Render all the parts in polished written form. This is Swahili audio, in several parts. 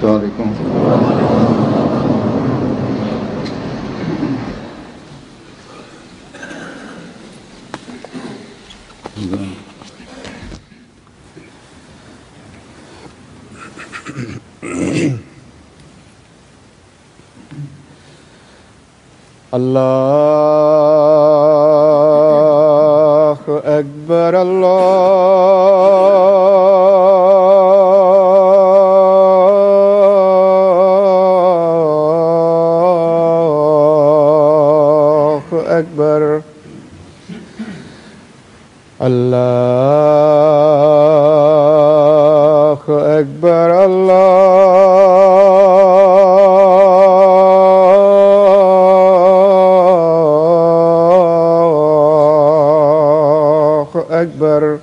عليكم. الله أكبر الله أكبر الله أكبر أكبر.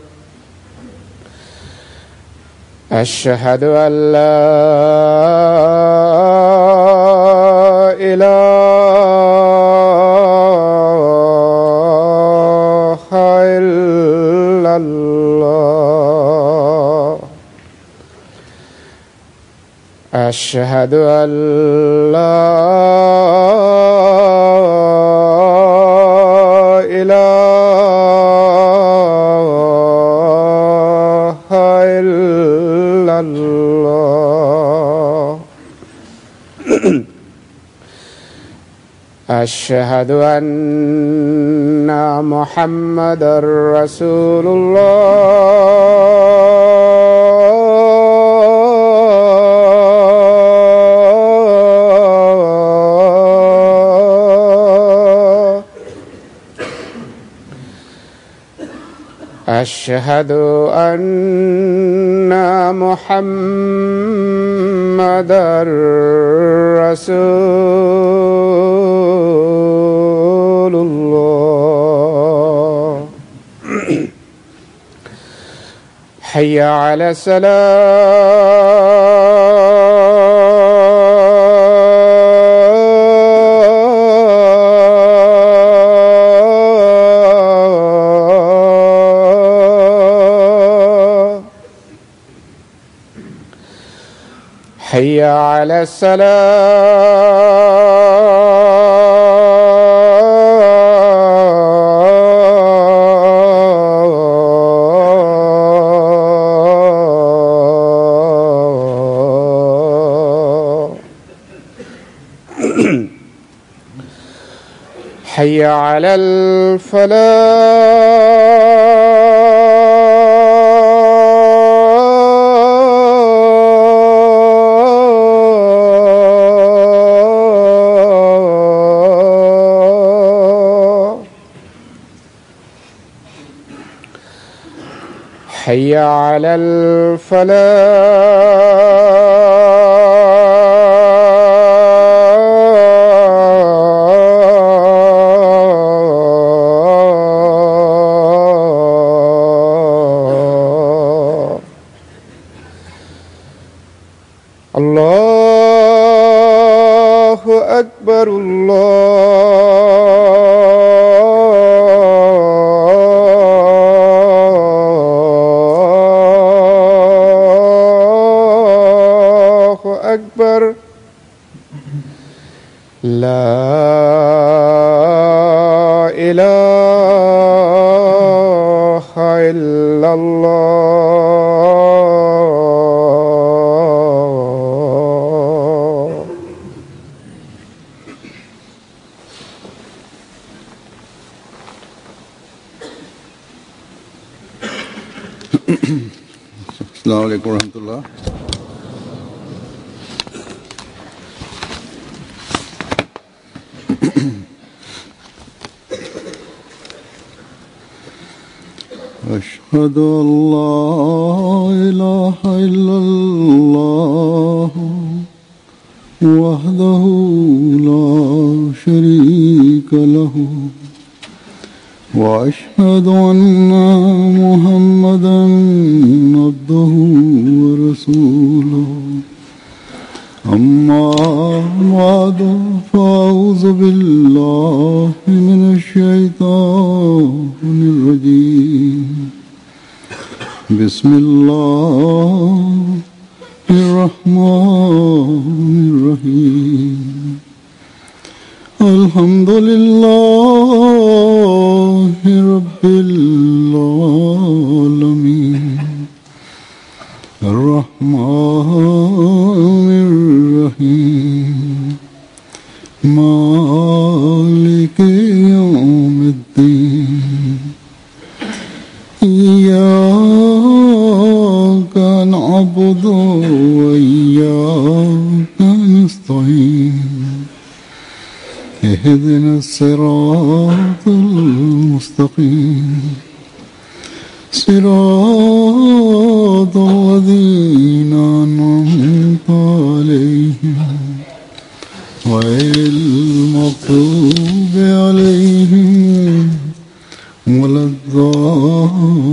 أشهد أن لا إله إلا الله. أشهد أن لا أشهد أن محمدًا رسول الله. أشهد أن محمدًا رسول الله. حي على الصلاة. حي على الصلاة. حي على الفلاح. حي على الفلاح. الله أكبر الله أكبر. لا إله إلا الله. السلام عليكم ورحمة الله. أشهد أن لا إله إلا الله وحده لا شريك له وأشهد أن محمدًا عبده ورسوله. أما بعد فأعوذ بالله من الشيطان الرجيم. بسم الله الرحمن الرحيم الحمد لله رب العالمين الرحمن الرحيم مالك يوم الدين إياك نعبد وإياك نستعين اهدنا الصراط المستقيم صراط الذين أنعمت عليهم غير المغضوب عليهم ولا الضالين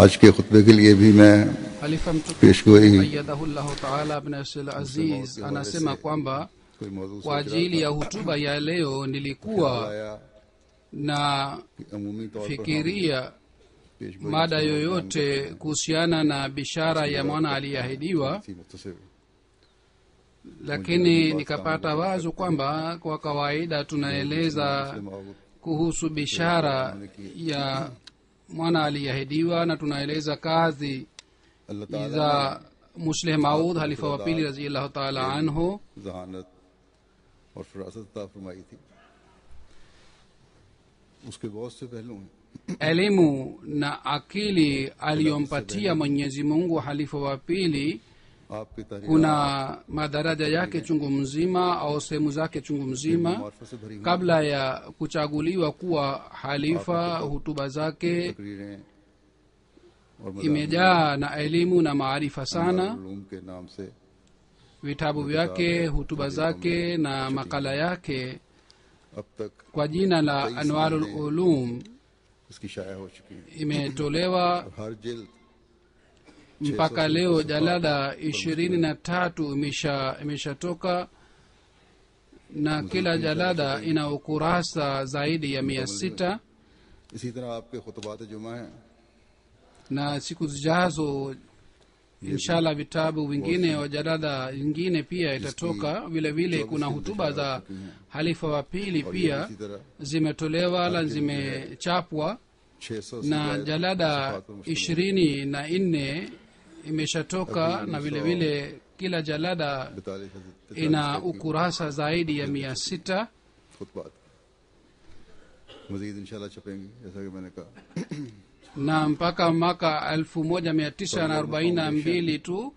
आज के खुतबे के लिए भी मैं Khalifa mtukufu पेशगोई ayyadahullahu ta'ala bin Nasir Aziz anasema kwamba कोई मौजूद kwa ajili ya hutuba ya leo nilikuwa आया na कि अमूमी तौर पर fikiria पेशगोई mada yoyote kuhusiana na bishara ya mwana aliyeahidiwa, थी मुख्तसर lakini nikapata wazo kwamba kwa kawaida tunaeleza kuhusu bishara ya mwana aliyeahidiwa na tunaeleza kazi अल्लाह ताला za Musleh Maud halifa wa pili radhiyallahu ta'ala anhu, जहानत और फरासत अता फरमाई थी। उसके बहुत से पहलू हैं। elimu na akili aliyompatia Mwenyezi Mungu halifa wa pili. आपकी तारीफ Kuna madaraja yake chungu mzima au sehemu zake chungu mzima. मार्फत से भरी हुई Kabla ya kuchaguliwa kuwa halifa, hutuba zake तकरीरें और imejaa na elimu na maarifa sana. Uloom के नाम से Vitabu vyake, hutuba zake na makala yake अब तक kwa jina la Anwarul Ulum इसकी शाया हो चुकी है। imetolewa हर जिल्द mpaka leo. Jalada 23 imeshatoka na kila jalada ina ukurasa zaidi ya 600, इसी तरह आपके खुतबात जुमा हैं na siku zijazo inshallah vitabu vingine wa jalada vingine pia itatoka. Vile vile kuna hutuba za halifa wa pili pia इसी तरह zimetolewa na zimechapwa, 600 na jalada 24 imeshatoka, na vile vile kila jalada 42 ina ukurasa zaidi ya 600, खुतबात मजीद इंशाल्लाह छपेंगे जैसा कि मैंने कहा। na mpaka mwaka 1942 tu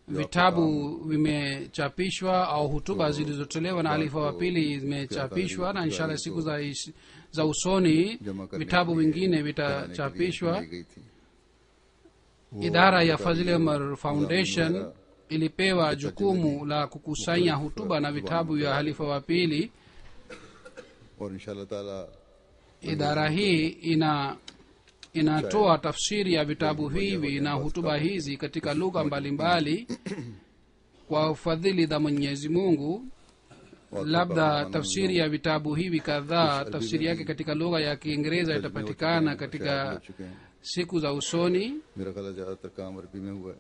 vitabu vimechapishwa au hutuba zilizotolewa na halifa wa pili zimechapishwa, na inshallah siku za usoni vitabu vingine vitachapishwa. दी गई थी। Idara ya Fazil Umar Foundation ilipewa jukumu la kukusanya hutuba na vitabu vya halifa wa pili. और इंशाल्लाह ताला Idara hii inatoa tafsiri ya vitabu hivi na hutuba hizi katika lugha mbalimbali kwa ufadhili za Mwenyezi Mungu. Labda tafsiri ya vitabu hivi kadhaa, tafsiri yake katika lugha ya Kiingereza itapatikana katika siku za usoni, मेरा ख्याल है ज्यादातर काम अरबी में हुआ है,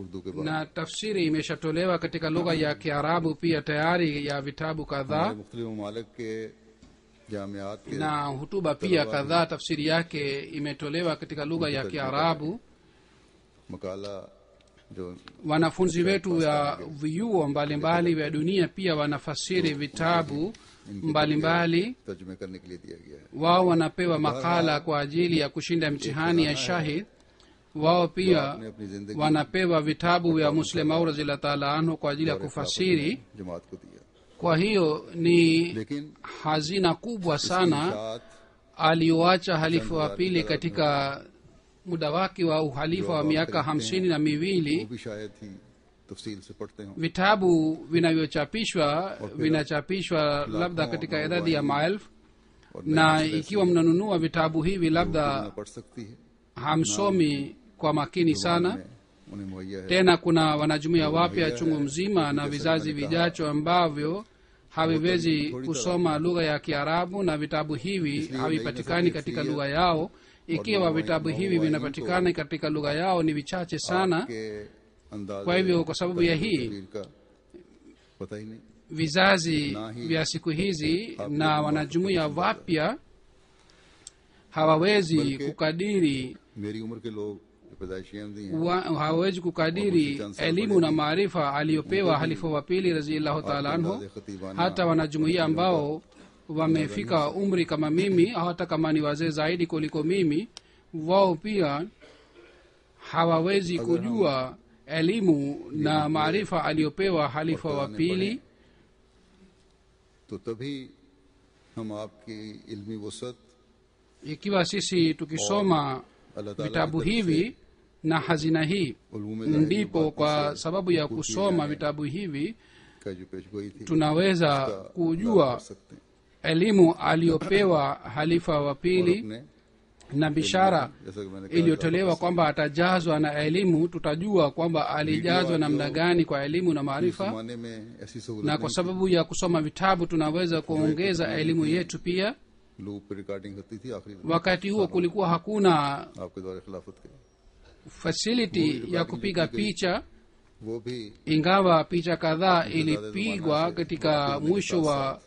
उर्दू के बाद na tafsiri imeshatolewa katika lugha ya Kiarabu pia tayari ya vitabu kadhaa, मुख्तलिफ ममालिक के जामियात के na hutuba pia kadhaa tafsiri yake imetolewa katika lugha ya Kiarabu. मकाला जो Wanafunzi wetu ya vyuo mbalimbali vya dunia pia wanafasiri vitabu mbalimbali. तर्जुमे करने के लिए दिया गया है। Wao wanapewa makala kwa ajili ya kushinda mtihani ya shahid. Wao pia आपने अपनी जिंदगी wanapewa vitabu vya Muslim Maud radhiyallahu ta'ala anhu kwa ajili ya kufasiri. जमात को दिया, Kwa hiyo ni लेकिन hazina kubwa sana साथ aliyoacha halifa wa pili katika muda wake wa uhalifa wa miaka 52. वो भी शायद ही तफसील से पढ़ते हों। Vitabu vinachapishwa labda katika idadi ya maelfu, और na ikiwa mnanunua vitabu hivi न labda पढ़ सकती है, hamsomi kwa makini sana. में उन्हें मुहैया है। Tena kuna wanajumuia wapya chungu mzima na vizazi vijacho ambavyo haviwezi kusoma lugha ya Kiarabu na vitabu hivi havipatikani katika lugha yao. Ikiwa vitabu hivi vinapatikana katika lugha yao ni vichache sana. Kwa hivyo kwa sababu ya hii vizazi vya siku hizi na wanajumuiya wapya hawawezi kukadiri hawawezi kukadiri elimu na maarifa aliyopewa halifa wa pili radhiyallahu ta'ala anhu. Hata wanajumuiya ambao wamefika umri kama mimi, hata kama ni wazee zaidi kuliko mimi, wao pia hawawezi kujua elimu na maarifa aliyopewa halifa wa pili. तो तभी हम आपकी इल्मी वसत Ikiwa sisi tukisoma vitabu hivi na hazina hii, ndipo kwa sababu ya kusoma vitabu hivi का जो पेशगोई थी tunaweza kujua elimu aliyopewa halifa wa pili na bishara iliyotolewa kwamba atajazwa na elimu. Tutajua kwamba alijazwa namna gani kwa elimu na maarifa, na kwa sababu ya kusoma vitabu tunaweza kuongeza elimu yetu pia. Wakati huo kulikuwa hakuna facility ya kupiga picha, ingawa picha kadhaa ilipigwa katika mwisho wa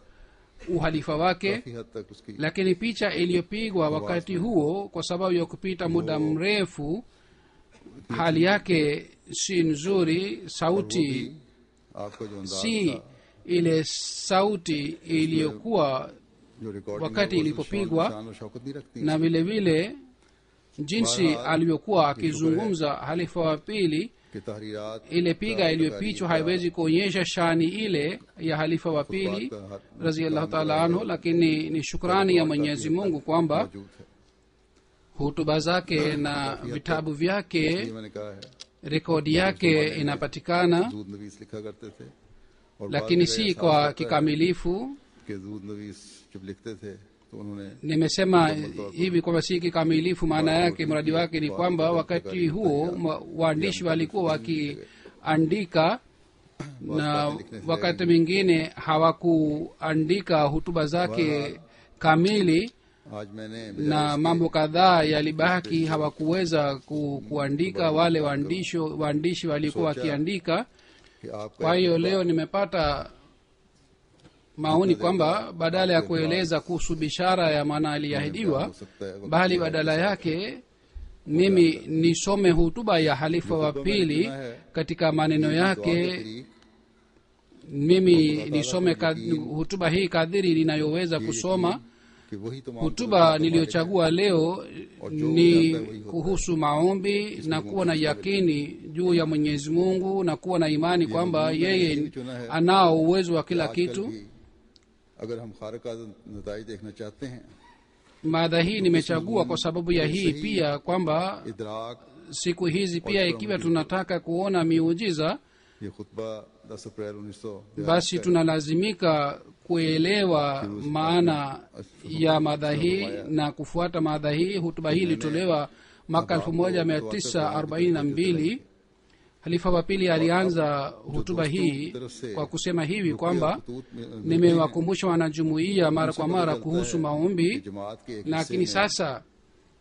uhalifa wake, lakini picha iliyopigwa wakati huo kwa sababu ya kupita muda mrefu hali yake si nzuri. Sauti si ile sauti iliyokuwa wakati ilipopigwa, na vile vile jinsi alivyokuwa akizungumza halifa wa pili, ile piga iliyopichwa haiwezi kuonyesha shani ile ya halifa wa pili radhiyallahu ta'ala anhu. Lakini ni shukrani ya Mwenyezi Mungu kwamba hutuba zake na vitabu vyake rekodi yake inapatikana, lakini si kwa kikamilifu. Nimesema hivi kwamba si kikamilifu, maana yake mradi wake ni kwamba wakati huo waandishi walikuwa wakiandika na wakati mwingine hawakuandika hutuba zake kamili, na mambo kadhaa yalibaki hawakuweza kuandika wale waandishi walikuwa wakiandika. Kwa hiyo leo nimepata maoni kwamba badala ya kueleza kuhusu bishara ya maana aliahidiwa, bali badala yake mimi nisome hutuba ya halifa wa pili katika maneno yake. Mimi nisome hutuba hii kadiri ninayoweza kusoma. Hutuba niliyochagua leo ni kuhusu maombi na kuwa na yakini juu ya Mwenyezi Mungu na kuwa na imani kwamba yeye anao uwezo wa kila kitu. Mada hii nimechagua kwa sababu ya hii pia, kwamba siku hizi pia ikiwa tunataka kuona miujiza, basi tunalazimika kuelewa maana ya mada hii na kufuata mada hii. Hutuba hii ilitolewa mwaka 1942. Halifa wa pili alianza hutuba hii kwa kusema hivi kwamba nimewakumbusha wanajumuiya mara kwa mara kuhusu maombi, lakini sasa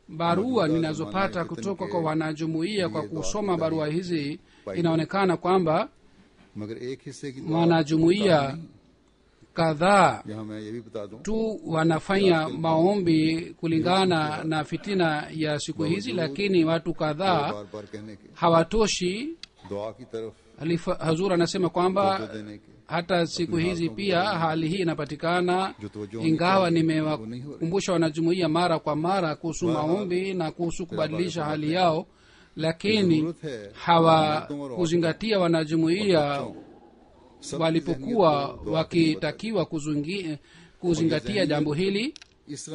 barua ninazopata kutoka kwa wanajumuiya kwa kusoma barua hizi inaonekana kwamba wanajumuiya kadhaa tu wanafanya maombi kulingana na fitina ya siku hizi, lakini watu kadhaa hawatoshi. Hazur anasema kwamba hata siku hizi pia hali hii inapatikana, ingawa nimewakumbusha wanajumuiya mara kwa mara kuhusu maombi na kuhusu kubadilisha hali yao, lakini hawakuzingatia wanajumuiya walipokuwa wakitakiwa kuzingatia jambo hili.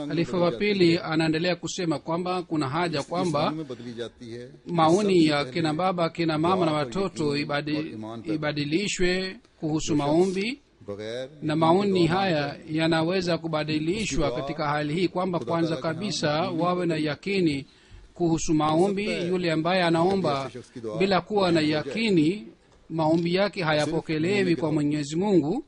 Halifa wa pili anaendelea kusema kwamba kuna haja kwamba maoni ya kina baba, kina mama na watoto ibadilishwe kuhusu maombi, na maoni haya yanaweza kubadilishwa katika hali hii kwamba kwanza kabisa wawe na yakini kuhusu maombi. Yule ambaye anaomba bila kuwa na yakini, maombi yake hayapokelewi kwa Mwenyezi Mungu.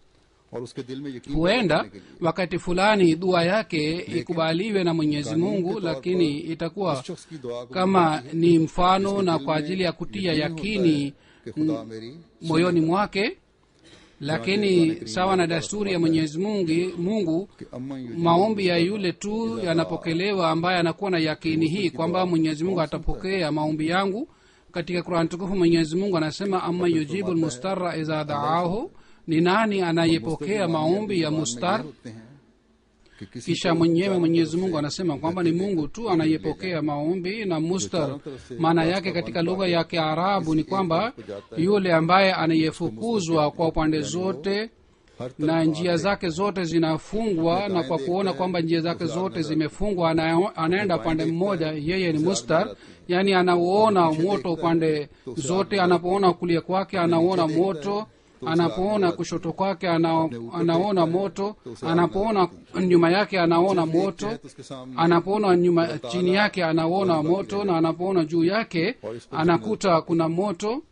और उसके दिल में यकीन पैदा huenda करने के लिए wakati fulani dua yake ikubaliwe na mwenyezi mungu lakini itakuwa उस शख्स की दुआ को kama ni mfano na kwa ajili ya kutia yakini कि खुदा मेरी moyoni mwake lakini sawa na desturi ya mwenyezi mungu कि अम्मा युजीब maombi ya yule tu yanapokelewa ambaye anakuwa na yakini hii kwamba mwenyezi mungu atapokea maombi yangu. Katika Qur'an tukufu mwenyezi mungu anasema amma yujibu lmustarra idha daahu, ni nani anayepokea maombi ya mustar. होते हैं कि किसी Kisha mwenyewe mwenyezi mungu anasema kwamba ni mungu tu anayepokea maombi. Na mustar maana yake katika lugha ya kiarabu ni kwamba yule ambaye anayefukuzwa kwa upande zote हर na njia zake zote zinafungwa, na kwa kuona kwamba njia zake zote zimefungwa anaenda upande mmoja, yeye ni mustar, yani anauona moto upande zote. Anapoona kulia kwake anaona moto, anapoona kushoto kwake anaona moto, anapoona nyuma yake anaona moto, तो उसके सामने anapoona nyuma chini yake anaona moto, na anapoona juu yake anakuta kuna moto,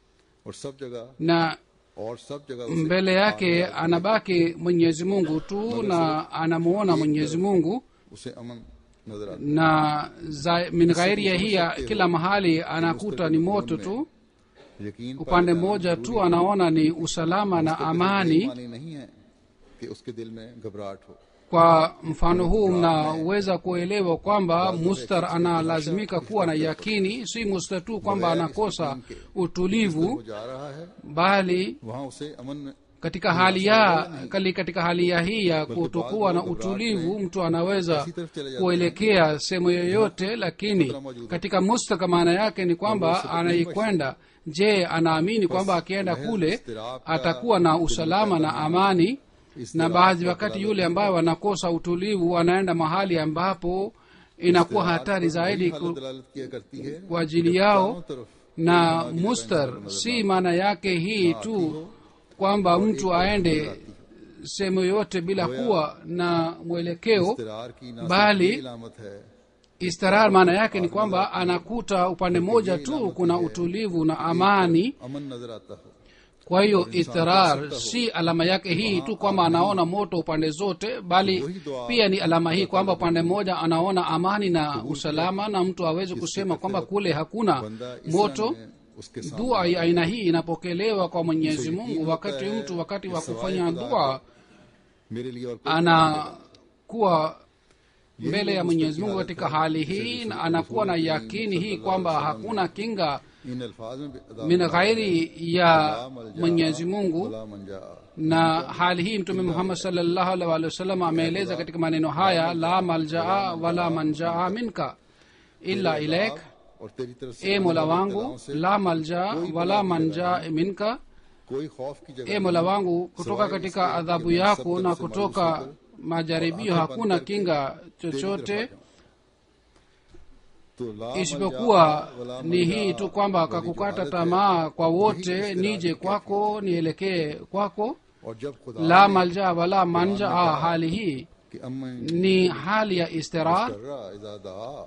और सब जगह na और सब जगह उसे mbele yake anabaki mwenyezi mungu tu na anamuona mwenyezi mungu. उसे अमन नजर आता Na min ghairi ya hiya kila mahali anakuta ni moto tu, है। यकीन upande mmoja tu anaona ni usalama na amani. मानी नहीं है कि उसके दिल में घबराहट हो। Kwa mfano huu mnaweza kuelewa kwamba mustar analazimika kuwa na yakini, si mustar tu kwamba anakosa utulivu, वो जा रहा है bali वहां उसे अमन में katika hali ya hii ya kutokuwa na utulivu mtu anaweza kuelekea sehemu yoyote, lakini katika mustaka maana yake ni kwamba anaikwenda. Je, anaamini kwamba akienda kule atakuwa na usalama na amani? Na baadhi wakati yule ambaye wanakosa utulivu anaenda mahali ambapo inakuwa hatari zaidi दलालत किया करती है kwa ajili yao. Na mustar si maana yake hii tu kwamba mtu aende sehemu yote bila kuwa na mwelekeo, इस्तरार की ना bali इलामत है istirar maana yake ni kwamba anakuta upande mmoja tu kuna utulivu na amani. अमन नजर आता हो। Kwa hiyo istirar si alama yake hii tu kwamba anaona moto upande zote, bali pia ni alama hii kwamba upande mmoja anaona amani na usalama, na mtu aweze kusema kwamba kule hakuna बंदा इस moto. में उसके सामने Dua ya aina hii inapokelewa kwa mwenyezi mungu wakati wa kufanya dua मेरे लिए और कोई anakuwa mbele ya mwenyezi mungu katika hali hii, na anakuwa na yakini hii kwamba hakuna kinga इन अल्फाज में अदा min ghairi ya mwenyezi mungu. भला मंजा Na hali hii mtume muhammad sallallahu alaihi wasallam ameeleza katika maneno haya, la maljaa wala manjaa minka illa ilaik, और तेरी तरफ से e mola आने वाली wangu, बलाओं से la maljaa wala manjaa minka, कोई खौफ की जगह e mola wangu, kutoka katika adhabu yako na kutoka majaribio hakuna kinga chochote तो ला isipokuwa मलजा वला ni मंजा hii tu kwamba kakukata tamaa kwa wote, nije kwako, nielekee kwako. और जब खुदा La malja wala manja, hali hii कि अम्मा ni hali ya istirar. कर्रा इज़ा दा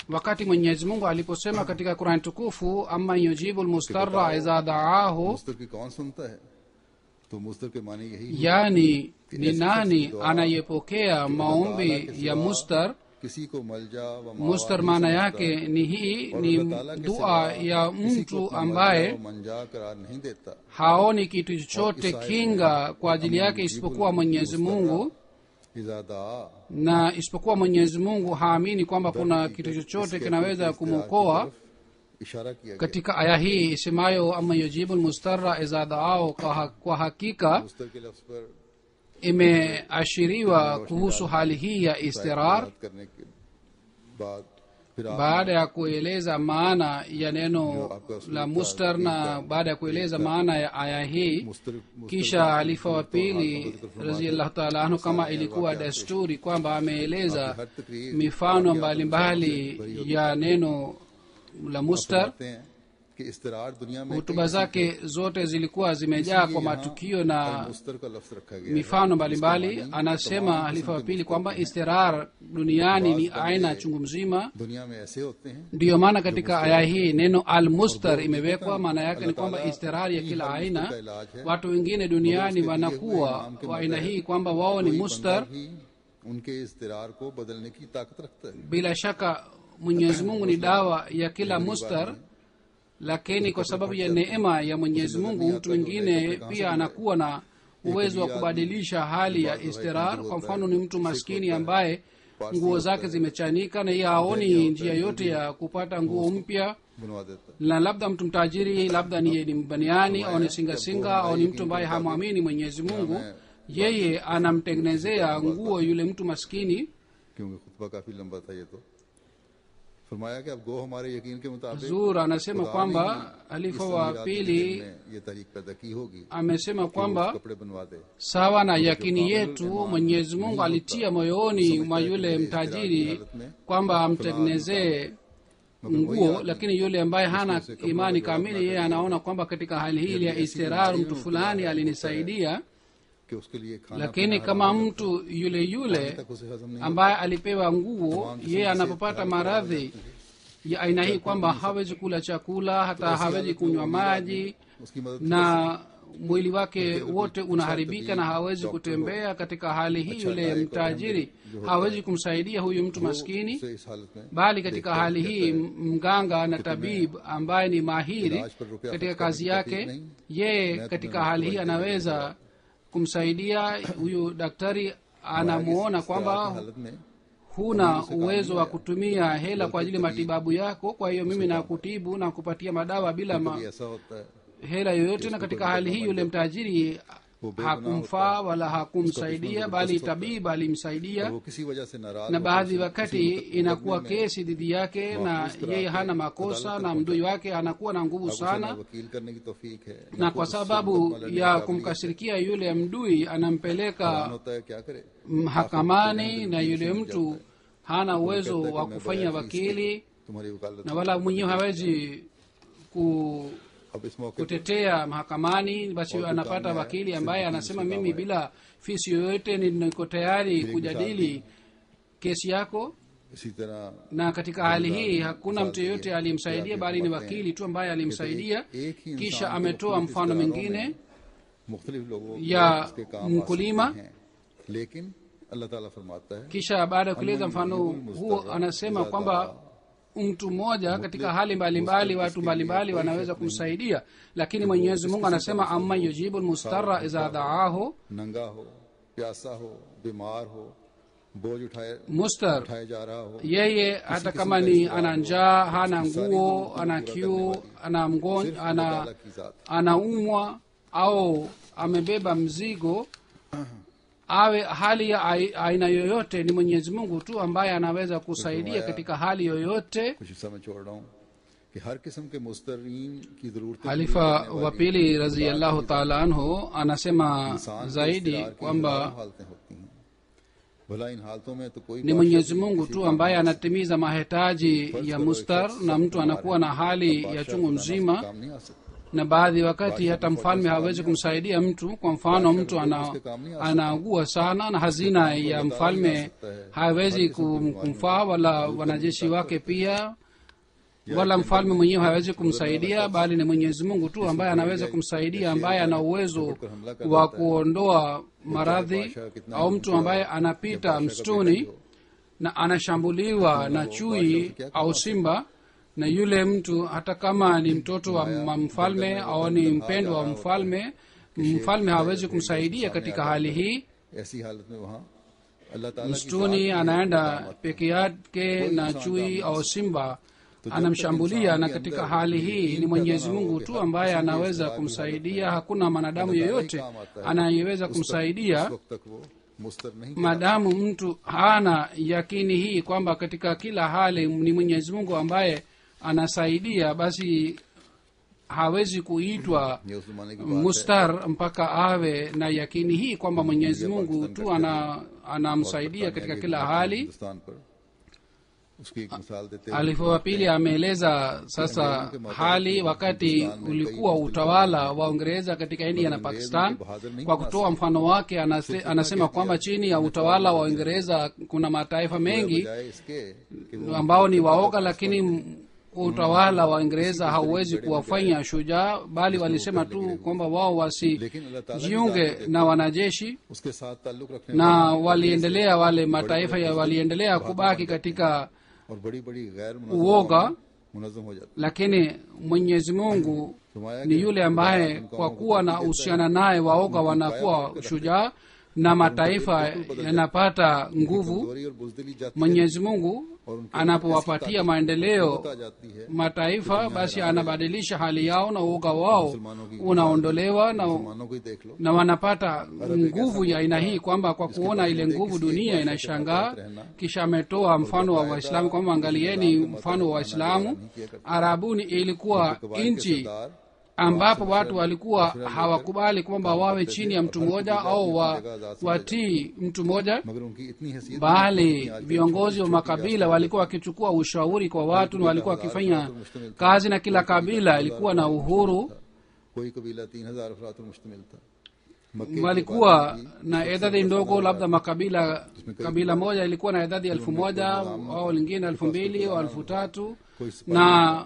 Wakati mwenyezi mungu aliposema katika Qur'an tukufu, amma yujibu lmustarra idha daahu, मुस्तर की कौन सुनता है, तो मुस्तर के माने यही yani ni nani anayepokea maombi ya mustar. किसी को मलजा व Mustar maana yake ni hii, ni dua ya mtu ambaye मंजा करार नहीं देता, haoni kitu chochote kinga kwa ajili yake isipokuwa mwenyezi mungu, इज़ा दा na isipokuwa mwenyezi mungu haamini kwamba kuna kitu chochote kinaweza kumwokoa. इशारा किया गया। Katika aya hii isemayo amma yujibu lmustarra idha daao, kwa hakika मुस्तर के लफ्ज़ पर imeashiriwa kuhusu hali hii ya istirar. बात करने के बाद फिर आप Baada ya kueleza maana ya neno la mustar na baada ya kueleza maana ya aya hii, kisha halifa wa pili radhiyallahu ta'ala anhu, kama ilikuwa desturi kwamba ameeleza mifano mbalimbali ya neno la mustar, फरमाते हैं कि इस्तरार दुनिया में hutuba zake zote zilikuwa zimejaa kwa matukio na मुस्तर का लफ्ज रखा गया है। mifano mbalimbali. Anasema halifa wa pili kwamba istirar duniani ni aina chungu mzima. दुनिया में ऐसे होते हैं Ndiyo maana katika aya hii neno al-mustar imewekwa. Maana yake ni kwamba istirar ya kila aina. Watu wengine duniani wanakuwa wa aina hii kwamba wao ni mustar. भी उनके इस्तरार को बदलने की ताकत रखता है। Bila shaka Mwenyezi Mungu ni dawa ya kila mustar, lakini kwa sababu ya neema ya Mwenyezi Mungu mtu mwingine pia anakuwa na uwezo wa kubadilisha hali ya istirar. Kwa mfano, ni mtu maskini ambaye nguo zake zimechanika na yeye haoni njia yote ya kupata nguo mpya, बनवा देता है। na labda mtu mtajiri, labda ni mbaniani au ni singasinga au ni mtu ambaye hamwamini Mwenyezi Mungu, yeye anamtengenezea nguo yule mtu maskini. क्योंकि खुतबा काफी लंबा था ये तो फरमाया कि अब गो हमारे यकीन के मुताबिक Zur anasema kwamba halifa wa pili ये तारीख पैदा की होगी amesema kwamba कपड़े बनवा दे। sawa na yakini yetu Mwenyezi Mungu alitia moyoni mwa yule mtajiri kwamba amtengenezee nguo, lakini yule ambaye hana imani kamili, yeye anaona kwamba katika hali hii ya istirar mtu fulani alinisaidia. कि उसके लिए खाना Lakini kama mtu yule yule तक उसे हजम नहीं ambaye alipewa nguo, yeye anapopata maradhi ya aina hii kwamba hawezi kula chakula, hata hawezi kunywa maji, उसकी मदद na mwili wake wote unaharibika na hawezi kutembea, katika hali hii yule mtajiri hawezi kumsaidia huyu mtu maskini, से इस हालत में bali katika hali hii mganga na tabib ambaye ni mahiri katika kazi yake, yeye katika hali hii anaweza kumsaidia huyu daktari. Anamuona kwamba हालत में huna uwezo wa kutumia hela kwa ajili ya matibabu yako, kwa hiyo mimi nakutibu na kupatia madawa bila ऐसा होता है hela yoyote. Na katika hali hii yule mtajiri hakumfaa wala hakumsaidia, bali tabibu alimsaidia, वो किसी वजह से नाराज na baadhi wakati inakuwa kesi dhidi yake na yeye hana makosa na mdui wake anakuwa na nguvu sana, वकील करने की तौफीक है na kwa sababu ya kumkasirikia yule mdui anampeleka होता है क्या करे। mahakamani, na yule mtu hana uwezo wa kufanya wakili तुम्हारी वकालत na wala mwenyewe hawezi अब इस मौके kutetea mahakamani, basi anapata wakili ambaye anasema mimi bila fisi yoyote niko tayari kujadili kesi yako. इसी तरह Na katika hali hii hakuna mtu yeyote aliyemsaidia, bali ni wakili tu ambaye alimsaidia. Kisha ametoa mfano mwingine मुख्तलिफ लोगों ya इसके काम mkulima. आ सकते हैं, लेकिन अल्लाह ताला फरमाता है Kisha baada ya kueleza mfano huo anasema kwamba mtu mmoja katika hali mbalimbali, watu mbalimbali wanaweza kumsaidia, lakini Mwenyezi Mungu anasema amma yujibu lmustarra idha daahu. नंगा हो, प्यासा हो, बीमार हो, बोझ Mustar उठाए जा रहा हो, yeye hata kama ni ana njaa, hana nguo, ana kiu, ana mgonjwa, ताला की जात anaumwa au amebeba mzigo, awe hali ya aina yoyote, ni Mwenyezi Mungu tu ambaye anaweza kusaidia katika hali yoyote. कुछ हिस्सा में छोड़ रहा हूँ कि हर किस्म के मुस्तरीन की जरूरत Halifa wa pili radhiyallahu ta'ala anhu anasema zaidi kwamba हालतें होती हैं, भला इन हालतों में तो कोई ni Mwenyezi Mungu tu ambaye anatimiza mahitaji ya mustar, na mtu anakuwa na hali ya chungu mzima, काम नहीं आ सकता। na baadhi wakati hata mfalme hawezi kumsaidia mtu. Kwa mfano, mtu anaugua sana na hazina ya mfalme hawezi kumfaa, wala wanajeshi wake pia, wala mfalme mwenyewe hawezi kumsaidia, bali ni Mwenyezi Mungu tu ambaye anaweza kumsaidia, ambaye ana uwezo wa kuondoa maradhi. Au mtu ambaye anapita msituni na anashambuliwa na chui au simba, na yule mtu hata kama ni mtoto wa mfalme au ni mpendwa wa mfalme, mfalme hawezi kumsaidia katika hali hii. ऐसी हालत में वहाँ अल्लाह ताला की Msituni anaenda peke yake na chui au simba anamshambulia, na katika hali hii ni Mwenyezi Mungu tu ambaye anaweza kumsaidia. Hakuna mwanadamu yeyote anayeweza kumsaidia उस वक्त तक वो मुस्तर नहीं madamu mtu hana yakini hii kwamba katika kila hali ni Mwenyezi Mungu ambaye anasaidia, basi hawezi kuitwa ये उस जमाने की mustar mpaka awe na yakini hii kwamba Mwenyezi Mungu tu anamsaidia katika kila hali. Hindustan पर उसकी एक मिसाल देते हुए alifa wa pili ameeleza sasa hali wakati ulikuwa utawala wa uingereza katika india na pakistan. Kwa kutoa mfano wake anasema kwamba chini ya utawala wa uingereza kuna mataifa mengi बजाय इसके कि वो ambao ni waoga, lakini utawala wa uingereza hauwezi kuwafanya shujaa, bali walisema tu kwamba wao wasijiunge na wanajeshi, उसके साथ ताल्लुक रखने na waliendelea wale mataifa waliendelea kubaki katika और बड़ी बड़ी गैर uoga. मुनज़्ज़म हो जाती Lakini Mwenyezi Mungu ni yule ambaye kwa kuwa na uhusiana naye waoga wanakuwa shujaa na mataifa yanapata nguvu. कमजोरी और बुज़दिली जाती Mwenyezi Mungu anapowapatia maendeleo आ जाती है mataifa, basi anabadilisha hali yao na uoga wao unaondolewa मुसलमानों को ही देख लो na wanapata nguvu ya aina hii, kwamba kwa kuona ile nguvu dunia inashangaa. Kisha ametoa mfano wa Waislamu kwamba angalieni mfano wa Waislamu. Arabuni ilikuwa nchi ambapo watu walikuwa hawakubali kwamba wawe chini ya mtu mmoja au watii mtu mmoja, मगर उनकी इतनी हैसियत bali viongozi wa makabila walikuwa wakichukua ushauri kwa watu na walikuwa wakifanya kazi, na kila kabila ilikuwa na uhuru. कोई कबीला 3000 अफराद पर मुश्तमिल था मक्के Walikuwa na idadi ndogo, labda kabila moja ilikuwa na idadi 1000 au lingine 2000 au 3000, na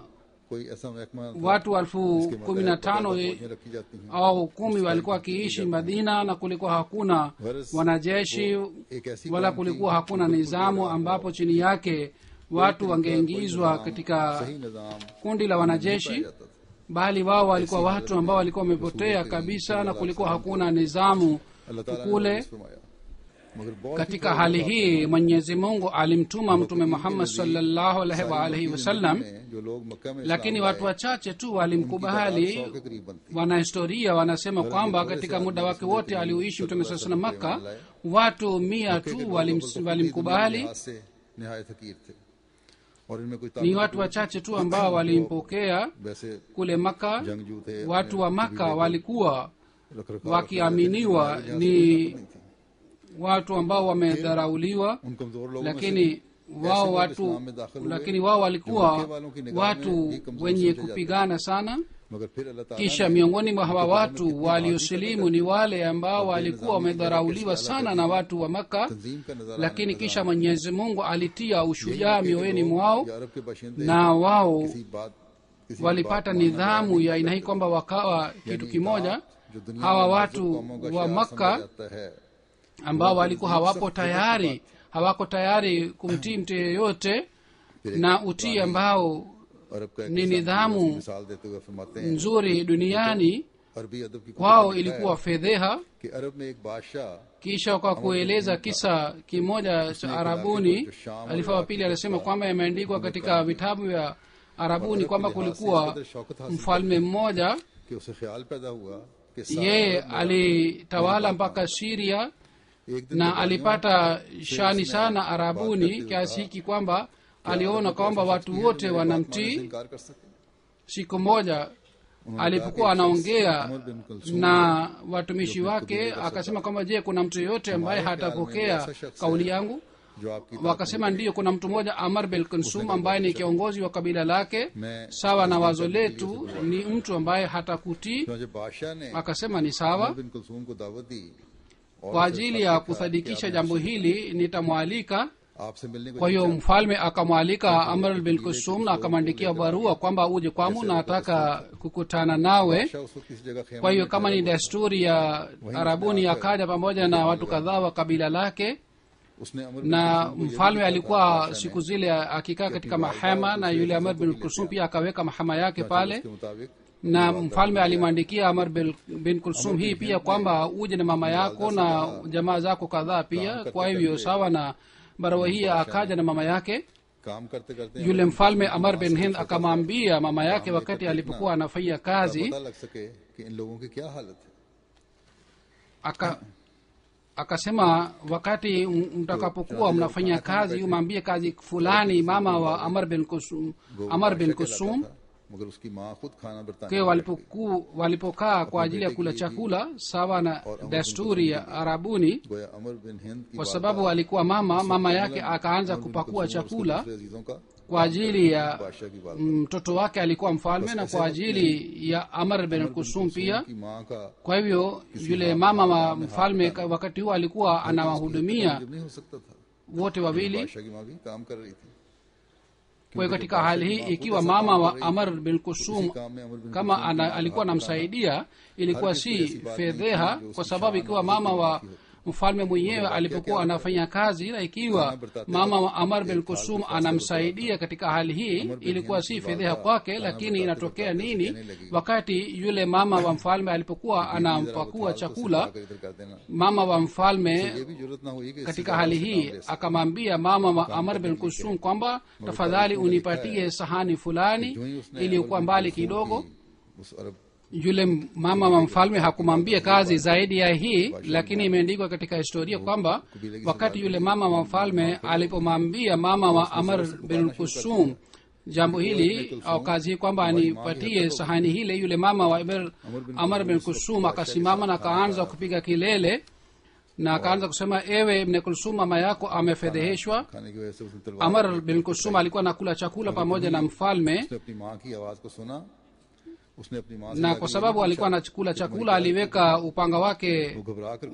कोई ऐसा महकमा watu 15,000 रखी जाती हैं au 10 walikuwa wakiishi Madina, na kulikuwa hakuna wanajeshi एक ऐसी wala kulikuwa hakuna nizamu ambapo chini yake watu wangeingizwa katika सही निजाम kundi la wanajeshi, bali wao walikuwa watu ambao walikuwa wamepotea kabisa, na kulikuwa hakuna nizamu अल्लाह ताला ने kule. फरमाया मगर बहुत Katika hali hii Mwenyezi Mungu alimtuma Mtume Muhammad sallallahu alaihi wa alihi wasallam, जो लोग मक्का में lakini watu wachache tu walimkubali. 100 के करीब बनती Wanahistoria wanasema kwamba katika muda wake wote alioishi Mtume sallallahu alaihi wasallam Makka, watu 100 tu walimkubali. लिहाज से निहायत हकीर थे और इनमें कोई Ni watu wachache tu ambao walimpokea वैसे kule Makka. जंगजू थे Watu wa Makka walikuwa रखरखाव wakiaminiwa ni watu ambao wamedharauliwa, उन कमजोर लोगों में lakini wao watu lakini wao walikuwa watu wenye kupigana sana. मगर फिर अल्लाह ताला Kisha miongoni mwa hawa watu waliosilimu ni wale ambao walikuwa wamedharauliwa sana na watu wa Makka, तंजीम का नजारा lakini kisha Mwenyezi Mungu alitia ushujaa mioyoni mwao, अरब के बाशिंदे na wao किसी बात walipata nidhamu ya aina hii kwamba wakawa kitu kimoja. जो दुनिया Hawa में watu कौमों का wa शार Makka समझा जाता है ambao walikuwa hawako tayari kumtii mtu yeyote, na utii ambao अरब का एक ni nidhamu मिसाल देते हुए फरमाते हैं nzuri duniani, अरबी अदब की kwao ilikuwa fedheha. कि अरब में एक बादशाह Kisha kwa kueleza kisa kimoja cha Arabuni, alifa wa pili alisema kwamba imeandikwa katika vitabu vya Arabuni kwamba kulikuwa mfalme mmoja, कि उसे ख्याल पैदा हुआ कि yeye alitawala mpaka Syria एक दिन na alipata shani sana Arabuni kiasi hiki kwamba aliona kwamba watu wote wanamtii. इनकार कर सके Siku moja alipokuwa anaongea na watumishi wake akasema kwamba, je, kuna mtu yeyote ambaye hatapokea kauli yangu? जो आपकी Wakasema ndiyo, kuna mtu mmoja Amr bin Kulsum ambaye ni kiongozi wa kabila lake, sawa na wazo letu, ni mtu ambaye hatakutii. जो बादशाह ने Akasema ni sawa, बिन कुलसूम को दावत दी kwa ajili ya kusadikisha jambo hili nitamwalika. आपसे मिलने को Kwa hiyo mfalme akamwalika Amr bin Kulsum na akamwandikia barua kwamba uje kwangu, na nataka kukutana nawe. बादशाह उस वक्त किसी जगह खेमा Kwa hiyo kama ni desturi ya Arabuni, akaja pamoja na watu kadhaa wa kabila lake, उसने अमर na mfalme alikuwa siku zile akikaa katika mahema, na yule Amr bin Kulsum pia akaweka mahema yake pale, के मुताबिक na mfalme alimwandikia Amr bin Kulsum hii pia kwamba uje na mama yako na jamaa zako kadhaa pia. Kwa hivyo sawa na barua hii akaja na mama yake. काम करते करते Yule mfalme Amr bin Hind akamwambia mama yake wakati alipokuwa anafanya kazi, पता लग सके कि इन लोगों की क्या हालत है akasema wakati mtakapokuwa mnafanya kazi, umwambie kazi fulani mama wa Amr bin Kulsum मगर उसकी माँ खुद खाना बरताने kwa walipokaa kwa ajili ya kula chakula sawa na desturi ya arabuni, गोया अमर बिन हिंद की kwa sababu alikuwa mama yake akaanza kupakua chakula अजीजों का kwa ajili ya बादशाह की बात mtoto wake alikuwa mfalme na kwa ajili ya Amr bin Kusum pia. की माँ का Kwa hivyo yule mama wa mfalme wakati huo alikuwa anawahudumia नहीं हो सकता था, wote wawili. बादशाह की माँ भी काम कर रही थी। Kwa hiyo katika hali hii, ikiwa mama wa Amr bin Kusum kama alikuwa anamsaidia, ilikuwa si fedheha, kwa sababu ikiwa mama wa mfalme mwenyewe alipokuwa anafanya kazi, na ikiwa mama wa Amr bin Kusum anamsaidia katika hali hii, ilikuwa si fedheha kwake. Lakini inatokea nini wakati yule mama wa mfalme alipokuwa anampakua chakula? Mama wa mfalme katika hali hii akamwambia mama wa Amr bin Kusum kwamba tafadhali unipatie sahani fulani iliyokuwa mbali kidogo. Yule mama wa mfalme hakumwambia kazi zaidi ya hii, lakini imeandikwa katika historia kwamba wakati yule mama wa mfalme alipomwambia mama wa Amr bin Kusum jambo hili au kazi hii kwamba anipatie sahani hile, yule mama wa Amr bin Kusum akasimama na akaanza kupiga kilele na akaanza kusema, ewe Ibn Kulsum, mama yako amefedheheshwa. Amr bin Kusum alikuwa nakula chakula pamoja na mfalme, na kwa sababu alikuwa anakula chakula aliweka upanga wake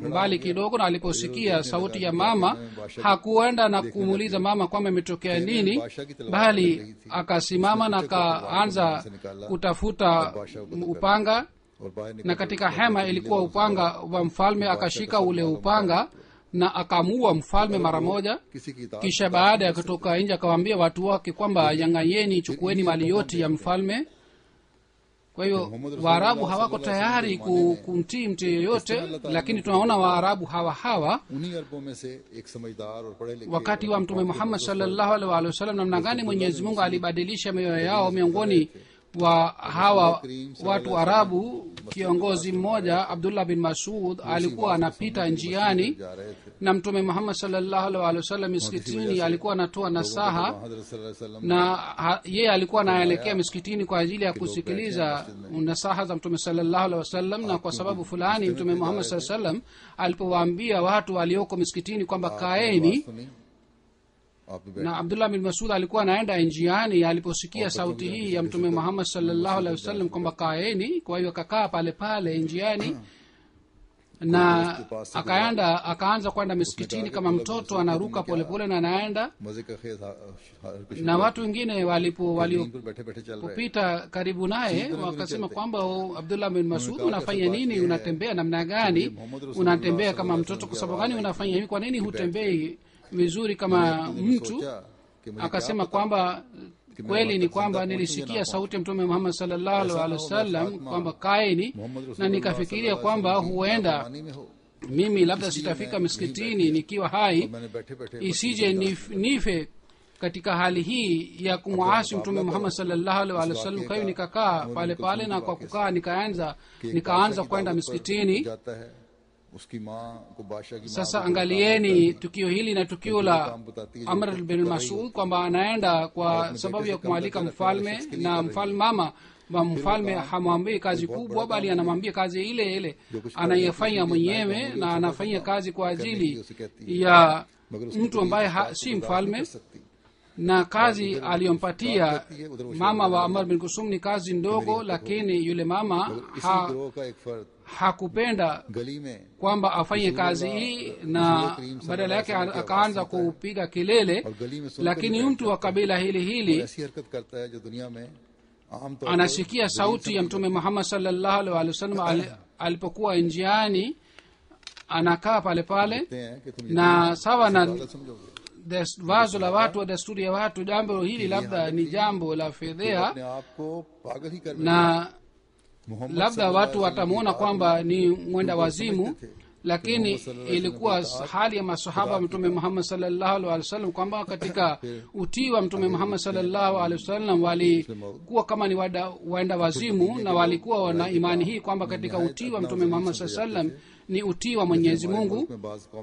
mbali kidogo, na aliposikia sauti ya mama hakuenda na kumuuliza mama kwamba imetokea nini, bali akasimama na akaanza kutafuta upanga, na katika hema ilikuwa upanga wa mfalme. Akashika ule upanga na akamuua mfalme mara moja. Kisha baada ya kutoka nje akawaambia watu wake kwamba yanganyeni, chukueni mali yote ya mfalme. Kwa hiyo Waarabu hawako tayari kumtii mtu yeyote, lakini tunaona Waarabu hawa wakati wa Mtume Muhammad sallallahu alaihi wasallam namna gani Mwenyezi Mungu alibadilisha mioyo yao. Miongoni wa hawa watu Arabu, kiongozi mmoja Abdullah bin Masud alikuwa anapita njiani na Mtume Muhammad sallallahu alaihi wasallam miskitini, alikuwa anatoa nasaha, na yeye alikuwa anaelekea miskitini kwa ajili ya kusikiliza nasaha za Mtume sallallahu alaihi wasallam. Na kwa sababu fulani Mtume Muhammad sallallahu alaihi wasallam alipowaambia watu walioko miskitini kwamba kaeni, na Abdullah bin Masud alikuwa anaenda njiani, aliposikia sauti hii ya Mtume Muhammad sallallahu alaihi wasallam kwamba kaeni, kwa hiyo akakaa pale pale njiani na akaanza kwenda misikitini kama mtoto anaruka polepole na anaenda. Na watu wengine walipopita karibu naye wakasema kwamba Abdullah bin Masud, unafanya nini? Unatembea namna gani? Unatembea kama mtoto, kwa sababu gani unafanya hivi? Kwa nini hutembei vizuri kama mtu? Akasema kwamba kweli ni kwamba nilisikia sauti ya Mtume Muhammad sallallahu alaihi wasallam kwamba kaeni, na nikafikiria kwamba huenda mimi labda sitafika miskitini nikiwa hai, isije nife katika hali hii ya kumwasi Mtume Muhammad sallallahu alaihi wasallam. Kwa hiyo nikakaa pale pale, na kwa kukaa nikaanza kwenda miskitini. Sasa angalieni tukio hili na tukio la Amr bin Masud kwamba anaenda kwa sababu ya kumwalika mfalme, na mama wa mfalme hamwambii kazi kubwa, bali anamwambia kazi ile ile anayefanya mwenyewe, na anafanya kazi kwa ajili ya mtu ambaye si mfalme. Na kazi aliyompatia mama wa Amr bin Kusum ni kazi ndogo, lakini yule mama hakupenda kwamba afanye kazi hii, na badala yake akaanza kupiga kelele. Lakini mtu wa kabila hili anasikia sauti ya Mtume Muhammad sallallahu alaihi wasallam alipokuwa njiani, anakaa pale pale, na sawa na wazo la watu wa desturi ya watu, jambo hili labda ni jambo la fedheha, na labda watu watamwona kwamba ni mwenda wazimu, lakini ilikuwa hali ya masahaba wa Mtume Muhammad sallallahu alaihi wasallam kwamba katika utii wa Mtume Muhammad sallallahu alaihi wasallam walikuwa kama ni waenda wazimu, na walikuwa na imani hii kwamba katika utii wa Mtume Muhammad sallallahu alaihi wasallam ni utii wa Mwenyezi Mungu.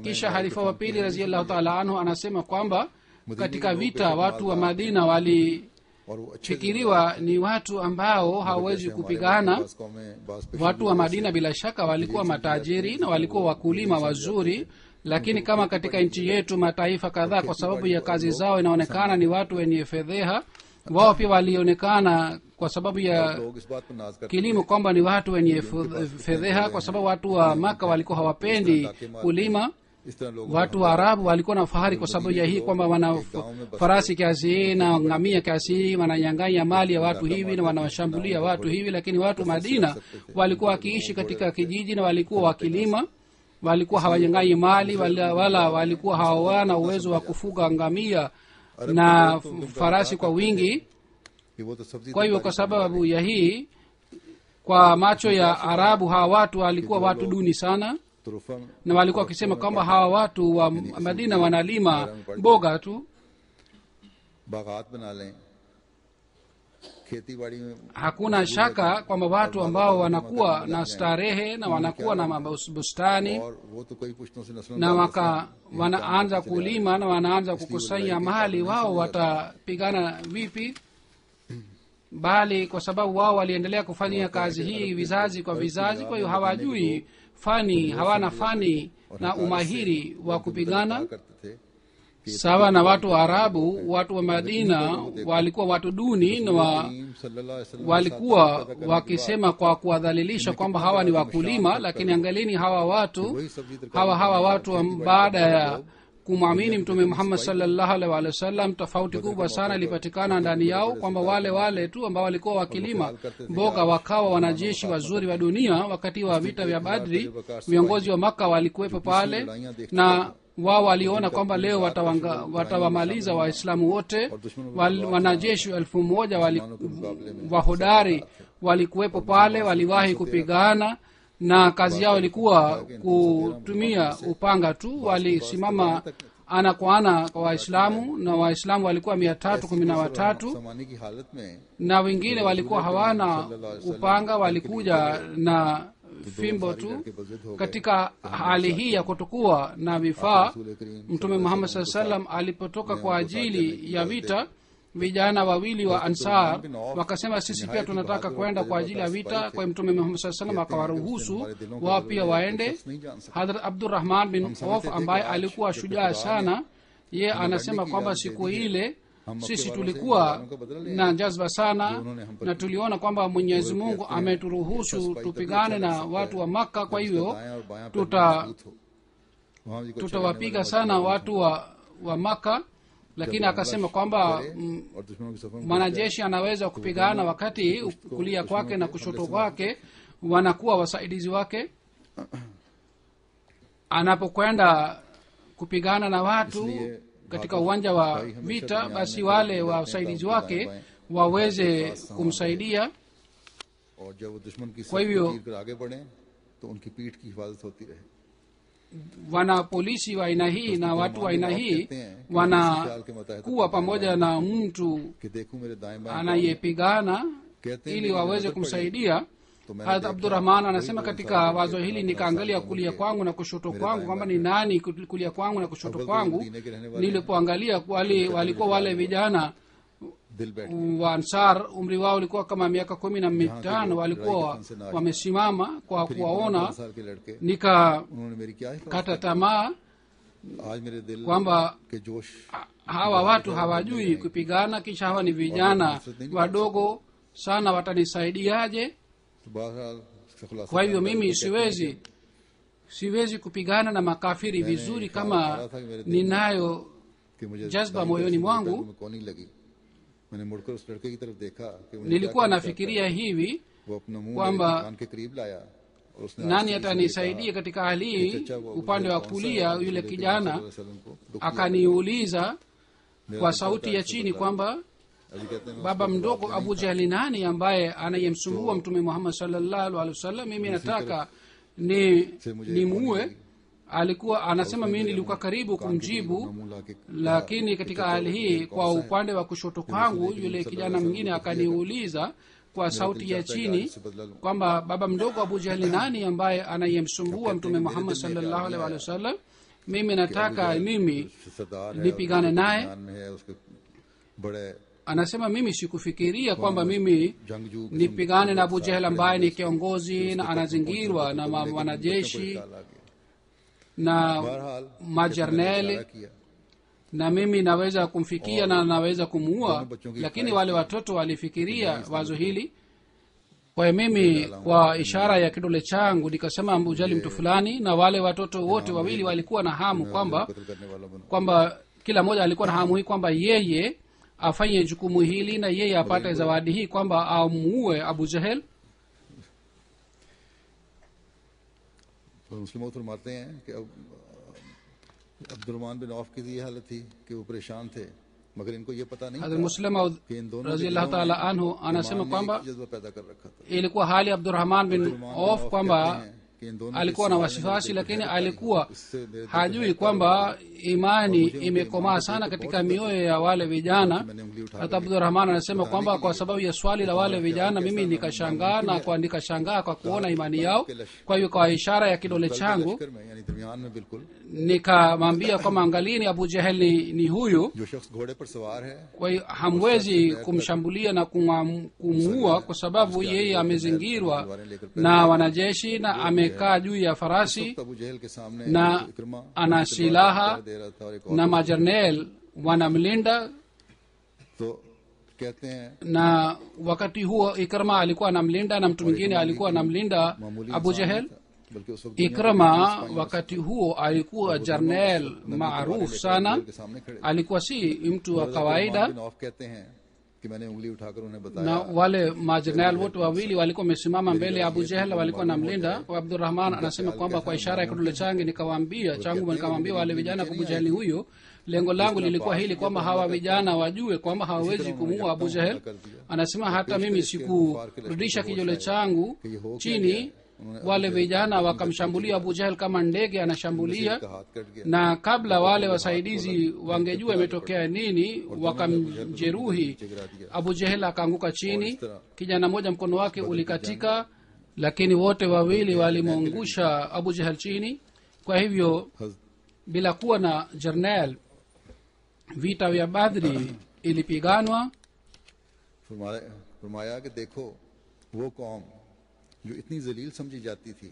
Kisha halifa wa pili radhiyallahu ta'ala anhu anasema kwamba katika vita watu wa Madina और वो अच्छे fikiriwa ni watu ambao hawawezi kupigana. Watu wa Madina bila shaka walikuwa matajiri na walikuwa wakulima wazuri, lakini kama katika nchi yetu mataifa kadhaa kwa sababu ya kazi zao inaonekana ni watu wenye fedheha, wao pia walionekana kwa sababu ya kilimo kwamba ni watu wenye fedheha, kwa sababu watu wa Maka walikuwa hawapendi kulima. Watu wa Arabu walikuwa na fahari kwa sababu ya hii kwamba wana farasi kiasi hii na ngamia kiasi hii, wananyang'anya mali ya watu hivi na wanawashambulia watu hivi. Lakini watu Madina walikuwa wakiishi katika kijiji na walikuwa wakilima, walikuwa hawanyang'anyi mali wala walikuwa hawana uwezo wa kufuga ngamia na farasi kwa wingi. Kwa hivyo kwa sababu ya hii, kwa macho ya Arabu hawa watu walikuwa watu duni sana, na walikuwa wakisema kwamba hawa watu wa Madina wanalima mboga tu. Hakuna shaka kwamba watu ambao wanakuwa na starehe na wanakuwa na mabustani na wanaanza kulima na wanaanza kukusanya mali, wao watapigana vipi? Bali kwa sababu wao waliendelea kufanya kazi hii vizazi kwa vizazi, kwa hiyo hawajui fani, hawana fani na umahiri wa kupigana. Sawa na watu wa Arabu, watu wa Madina walikuwa watu duni na walikuwa wakisema kwa kuwadhalilisha kwamba hawa ni wakulima. Lakini angalini hawa watu baada ya kumwamini Mtume Muhammad sallallahu alaihi wasallam, tofauti kubwa sana ilipatikana ndani yao, kwamba wale tu ambao walikuwa wakilima mboga wakawa wanajeshi wazuri wa dunia. Wakati wa vita vya Badri, viongozi wa Maka walikuwepo pale, na wao waliona kwamba leo watawamaliza Waislamu wote. Wanajeshi 1000 wahodari walikuwepo pale, waliwahi kupigana na kazi yao ilikuwa kutumia upanga tu. Walisimama ana kwa ana kwa Waislamu, na Waislamu walikuwa 313 na wengine walikuwa hawana upanga, walikuja na fimbo tu. Katika hali hii ya kutokuwa na vifaa, Mtume Muhammad sallallahu alaihi wasallam alipotoka kwa ajili ya vita, vijana wawili wa Ansar wakasema sisi pia tunataka kwenda kwa ajili ya vita. Kwa Mtume Muhammad sallallahu alaihi wasallam akawaruhusu wao pia waende. Hadrat Abdurrahman bin Auf ambaye alikuwa shujaa sana, ye anasema kwamba siku ile sisi tulikuwa na jazba sana na tuliona kwamba Mwenyezi Mungu ameturuhusu tupigane na watu wa Makka, kwa hivyo tutawapiga sana watu wa Makka. Lakini akasema kwamba mwanajeshi anaweza kupigana wakati kulia kwake na kushoto kwake wanakuwa wasaidizi wake. Anapokwenda kupigana na watu katika uwanja wa vita, basi wale wasaidizi wake waweze kumsaidia. Kwa hivyo wana polisi wa aina hii na watu wa aina hii wanakuwa pamoja na mtu anayepigana ili waweze kumsaidia. Hadrat Abdurrahman anasema katika wazo hili nikaangalia kulia kwangu na kushoto kwangu kwamba ni nani kulia kwangu na kushoto kwangu. Nilipoangalia walikuwa wale vijana wa Ansar, umri wao ulikuwa kama miaka 15, walikuwa wamesimama. Kwa kuwaona nikakata tamaa kwamba hawa watu hawajui kupigana, kisha hawa ni vijana wadogo sana, watanisaidiaje? Kwa hivyo mimi siwezi kupigana na makafiri vizuri kama ninayo jazba moyoni mwangu. Nilikuwa nafikiria hivi kwamba nani atanisaidia katika hali hii. Upande wa kulia yule kijana akaniuliza kwa sauti ya chini kwamba baba mdogo Abu Jahli nani ambaye anayemsumbua Mtume Muhammad sallallahu alaihi wasallam? Mimi nataka ni muue. Alikuwa anasema mimi nilikuwa karibu kumjibu, lakini katika hali hii kwa upande wa kushoto kwangu yule kijana mwingine akaniuliza kwa sauti ya chini kwamba baba mdogo Abu Jahli nani ambaye anayemsumbua Mtume Muhammad sallallahu alaihi wasallam? Mimi nataka nipigane naye. anasema mimi sikufikiria kwamba mimi जंगजू nipigane na Abu Jahel ambaye ni kiongozi na anazingirwa na wanajeshi na majerneli na mimi naweza kumfikia na naweza kumuua, lakini wale watoto walifikiria wazo hili. Kwa hiyo mimi kwa ishara ya kidole changu nikasema Abu Jahel mtu fulani, na wale watoto wote wawili walikuwa na hamu kwamba kila mmoja alikuwa na hamu hii kwamba yeye afanye jukumu hili na yeye apate zawadi hii kwamba amuue Abu Jahel. मुस्लिम फरमाते हैं कि अब अब्दुर्रहमान बिन औफ की ये हालत थी कि वो परेशान थे, मगर इनको ये पता नहीं Hazrat Muslim radhiyallahu ta'ala anhu anasema kwamba जज्बा पैदा कर रखा था ilikuwa hali Abdurrahman bin Auf kwamba alikuwa na wasiwasi, lakini alikuwa hajui kwamba imani imekomaa sana katika mioyo ya wale vijana. Hata Abdurrahman anasema kwamba kwa sababu ya swali la wale vijana mimi nikashangaa kwa kuona imani yao. Kwa hiyo kwa ishara ya kidole changu nikamwambia kwamba angalieni, Abu Jahel ni huyu. Kwa hiyo hamwezi kumshambulia na kumuua kwa sababu yeye amezingirwa na wanajeshi na amekaa juu ya farasi na ana silaha na majernel wanamlinda. Na wakati huo Ikrama alikuwa anamlinda na mtu mwingine alikuwa anamlinda Abu Jahel. Ikrama wakati huo alikuwa jernel maarufu sana, alikuwa si mtu wa kawaida, na wale majernal wote wawili walikuwa wamesimama mbele ya Abu Jahel walikuwa namlinda. Abdurrahman anasema kwamba kwa ishara ya kidole changu nikamwambia wale vijana kwa Abu Jahel huyo. Lengo langu lilikuwa hili kwamba hawa vijana wajue kwamba hawawezi kumuua Abu Jahel. Anasema hata mimi sikurudisha kidole changu chini, wale vijana wakamshambulia Abu Jahel kama ndege anashambulia, na kabla wale wasaidizi wangejua imetokea nini wakamjeruhi Abu Jahel, akaanguka chini. Kijana mmoja mkono wake ulikatika, lakini wote wawili walimwangusha Abu Jahel chini. Kwa hivyo bila kuwa na jernel vita vya Badri ilipiganwa. फरमाया कि देखो वो कौम जो इतनी जलील समझी जाती थी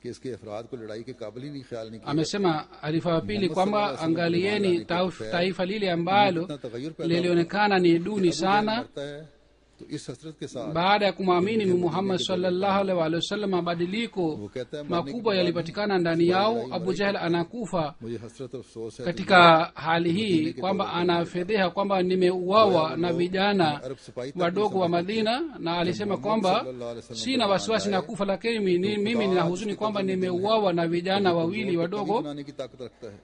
कि इसके अफराद को लड़ाई के काबिल ही नहीं ख्याल नहीं किया. Amesema alifa wa pili kwamba angalieni taifa lile ambalo lilionekana ni duni sana, तो इस हसरत के साथ baada ya kumwamini Muhammad sallallahu alaihi wasallam mabadiliko makubwa yalipatikana ndani yao. Abu Jahel anakufa मुझे हसरत और अफसोस है katika hali hii kwamba anafedheha kwamba nimeuawa na vijana wadogo wa Madina, na alisema kwamba sina wasiwasi na kufa, lakini mimi nina huzuni kwamba nimeuawa na vijana wawili wadogo. बनाने की ताकत रखता है.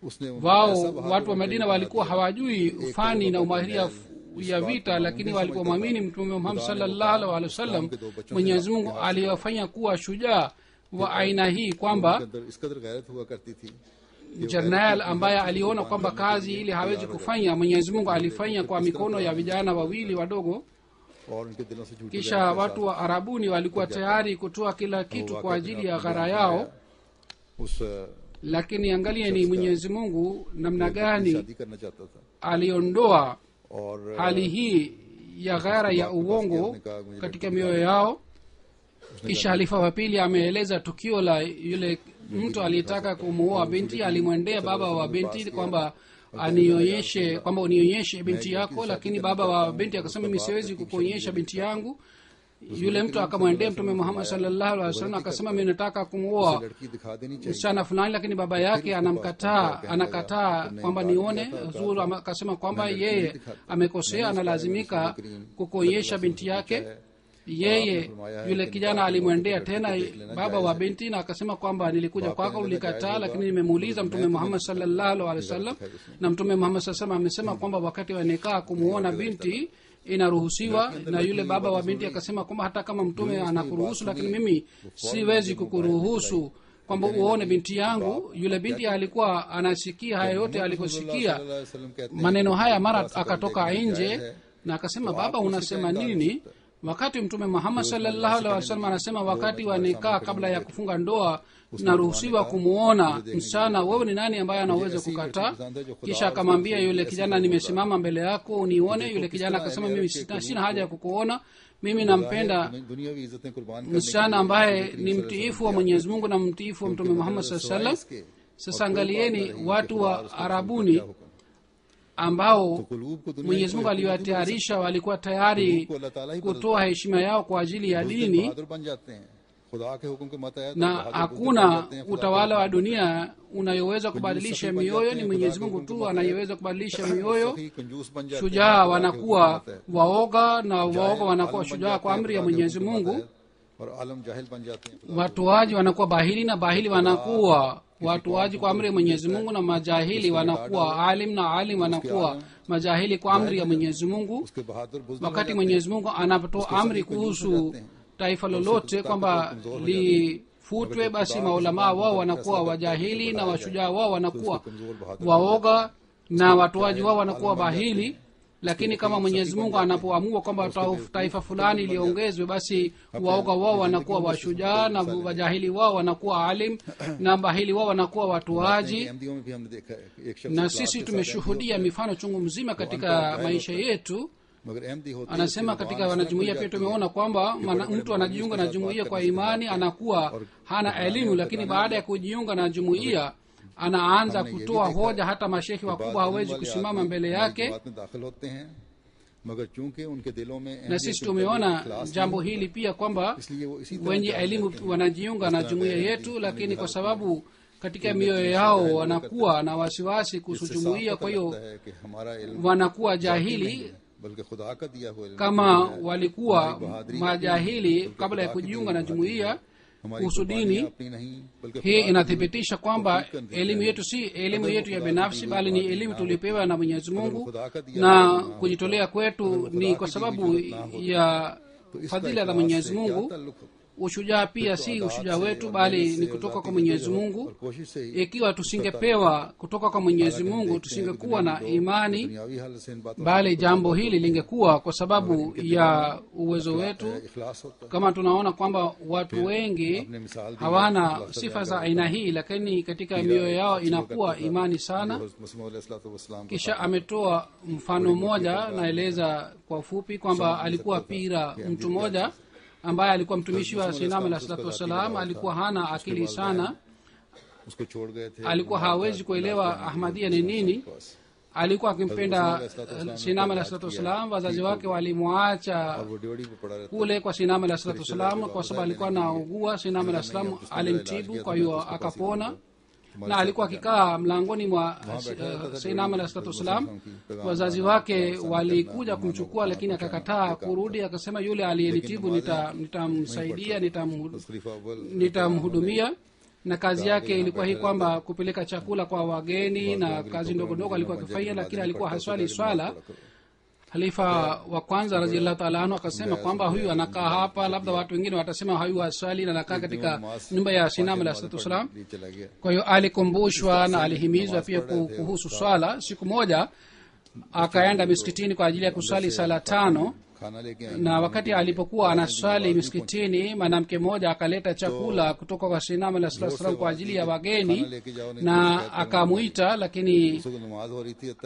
उसने Wao watu wa Madina walikuwa hawajui fani na umahiria ya vita, lakini walipomwamini Mtume Muhammad sallallahu alaihi wasallam, Mwenyezi Mungu aliwafanya kuwa shujaa wa aina hii kwamba इस कदर गैरत हुआ करती थी. jernal ambaye aliona kwamba kazi ili hawezi kufanya, Mwenyezi Mungu alifanya kwa mikono ya vijana wawili wadogo. और उनके दिलों से झूठी Kisha watu wa Arabuni walikuwa tayari kutoa kila kitu kwa ajili ya ghara yao, उस lakini angalieni Mwenyezi Mungu namna gani शादी करना चाहता था. aliondoa और hali hii ya ghara ya uongo katika mioyo yao. Kisha halifa wa pili ameeleza tukio la yule mtu aliyetaka kumuoa binti. Alimwendea baba wa binti kwamba unionyeshe binti yako, lakini baba wa binti akasema mimi siwezi kukuonyesha binti yangu. Yule mtu akamwendea Mtume Muhammad sallallahu alaihi wasallam akasema mimi nataka kumuoa लड़की दिखा देनी चाहिए. msichana fulani, lakini baba yake anakataa kwamba nione. Zuru akasema kwamba yeye amekosea, analazimika kukuonyesha binti yake. Yeye yule kijana alimwendea tena baba wa binti na akasema kwamba nilikuja kwako, ulikataa, lakini nimemuuliza Mtume Muhammad sallallahu alaihi wasallam, na Mtume Muhammad sallallahu alaihi wasallam amesema kwamba wakati wa nikah kumuona binti inaruhusiwa. Na yule baba wa binti akasema kwamba hata kama Mtume anakuruhusu, lakini mimi siwezi kukuruhusu kwamba uone binti yangu. Yule binti alikuwa anasikia haya yote. Aliposikia maneno haya mara akatoka nje na akasema, baba unasema nini? wakati mtume muhammad sallallahu alaihi wasallam anasema wakati wa nikaa kabla ya kufunga ndoa naruhusiwa kumuona msichana, wewe ni nani ambaye anaweza kukataa? Kisha akamwambia yule kijana, nimesimama mbele yako unione. Yule kijana akasema, mimi sina haja ya kukuona, mimi nampenda msichana ambaye ni mtiifu wa Mwenyezi Mungu na mtiifu wa mtume Muhammad sallallahu alaihi wasallam. Sasa angalieni watu wa Arabuni ambao Mwenyezi Mungu aliwatayarisha, walikuwa tayari kutoa heshima yao kwa ajili ya dini, na hakuna utawala wa dunia unayoweza kubadilisha mioyo. Ni Mwenyezi Mungu tu anayeweza kubadilisha mioyo. Shujaa wanakuwa waoga na waoga wanakuwa shujaa kwa amri ya Mwenyezi Mungu. Watoaji wanakuwa bahili na bahili wanakuwa watoaji kwa amri ya Mwenyezi Mungu, na majahili wanakuwa alim na alim wanakuwa majahili kwa amri ya Mwenyezi Mungu. Wakati Mwenyezi Mungu anapotoa amri kuhusu taifa lolote kwamba lifutwe, basi maulamaa wao wanakuwa wajahili na washujaa wao wanakuwa waoga na watoaji wao wanakuwa bahili. Lakini kama Mwenyezi Mungu anapoamua kwamba taifa fulani liongezwe, basi waoga wao wanakuwa washujaa na wajahili wao wanakuwa alim na bahili wao wanakuwa watoaji. Na sisi tumeshuhudia mifano chungu mzima katika maisha yetu. Anasema katika wanajumuiya pia tumeona kwamba mtu anajiunga na jumuiya kwa imani, anakuwa hana elimu, lakini baada ya kujiunga na jumuiya anaanza kutoa hoja, hata mashekhi wakubwa hawezi kusimama mbele yake. Na sisi tumeona jambo hili pia kwamba wenye elimu wanajiunga na jumuiya yetu, lakini kwa sababu katika mioyo yao wanakuwa na wasiwasi kuhusu jumuiya, kwa hiyo wanakuwa jahili kama walikuwa majahili kabla ya kujiunga na jumuiya kuhusu dini. Hii inathibitisha kwamba elimu yetu si elimu yetu ya binafsi, bali ni elimu tulipewa na Mwenyezi Mungu, na kujitolea kwetu ni kwa sababu ya fadhila za Mwenyezi Mungu. Ushujaa pia si ushujaa wetu, bali ni kutoka kwa Mwenyezi Mungu. Ikiwa tusingepewa kutoka kwa Mwenyezi Mungu, tusingekuwa na imani, bali jambo hili lingekuwa kwa sababu ya uwezo wetu. Kama tunaona kwamba watu wengi hawana sifa za aina hii, lakini katika mioyo yao inakuwa imani sana. Kisha ametoa mfano mmoja, naeleza kwa ufupi kwamba alikuwa pira mtu mmoja ambaye alikuwa mtumishi wa Sayyidina Alayhi Salatu Wasalam. Alikuwa hana akili sana, alikuwa hawezi kuelewa Ahmadiyya ni nini. Alikuwa akimpenda Sayyidina Alayhi Salatu Wasalam. Wazazi wake walimwacha kule kwa Sayyidina Alayhi Salatu Wasalam kwa sababu alikuwa anaugua. Sayyidina Alayhi Salam alimtibu, kwa hiyo akapona, na alikuwa akikaa mlangoni mwa Sayyidina Alayhi Salatu Wasalam. Wazazi wake walikuja kumchukua, lakini akakataa kurudi. Akasema, yule aliyenitibu nitamsaidia, nitamhudumia. Na kazi yake ilikuwa hii kwamba kupeleka chakula kwa wageni na kazi ndogo ndogo alikuwa akifanya, lakini alikuwa haswali swala. Halifa wa kwanza radhiallahu ta'ala anhu akasema kwamba huyu anakaa hapa, labda watu wengine watasema huyu haswali na anakaa katika nyumba ya Sayyidina Alayhi Salatu Wasalam. Kwa hiyo alikumbushwa na alihimizwa pia kuhusu swala. Siku moja akaenda misikitini kwa ajili ya kuswali sala 5, na wakati alipokuwa anaswali misikitini, mwanamke mmoja akaleta chakula kutoka kwa Sayyidina Alayhi Salatu Wasalam kwa ajili ya wageni, na akamuita, lakini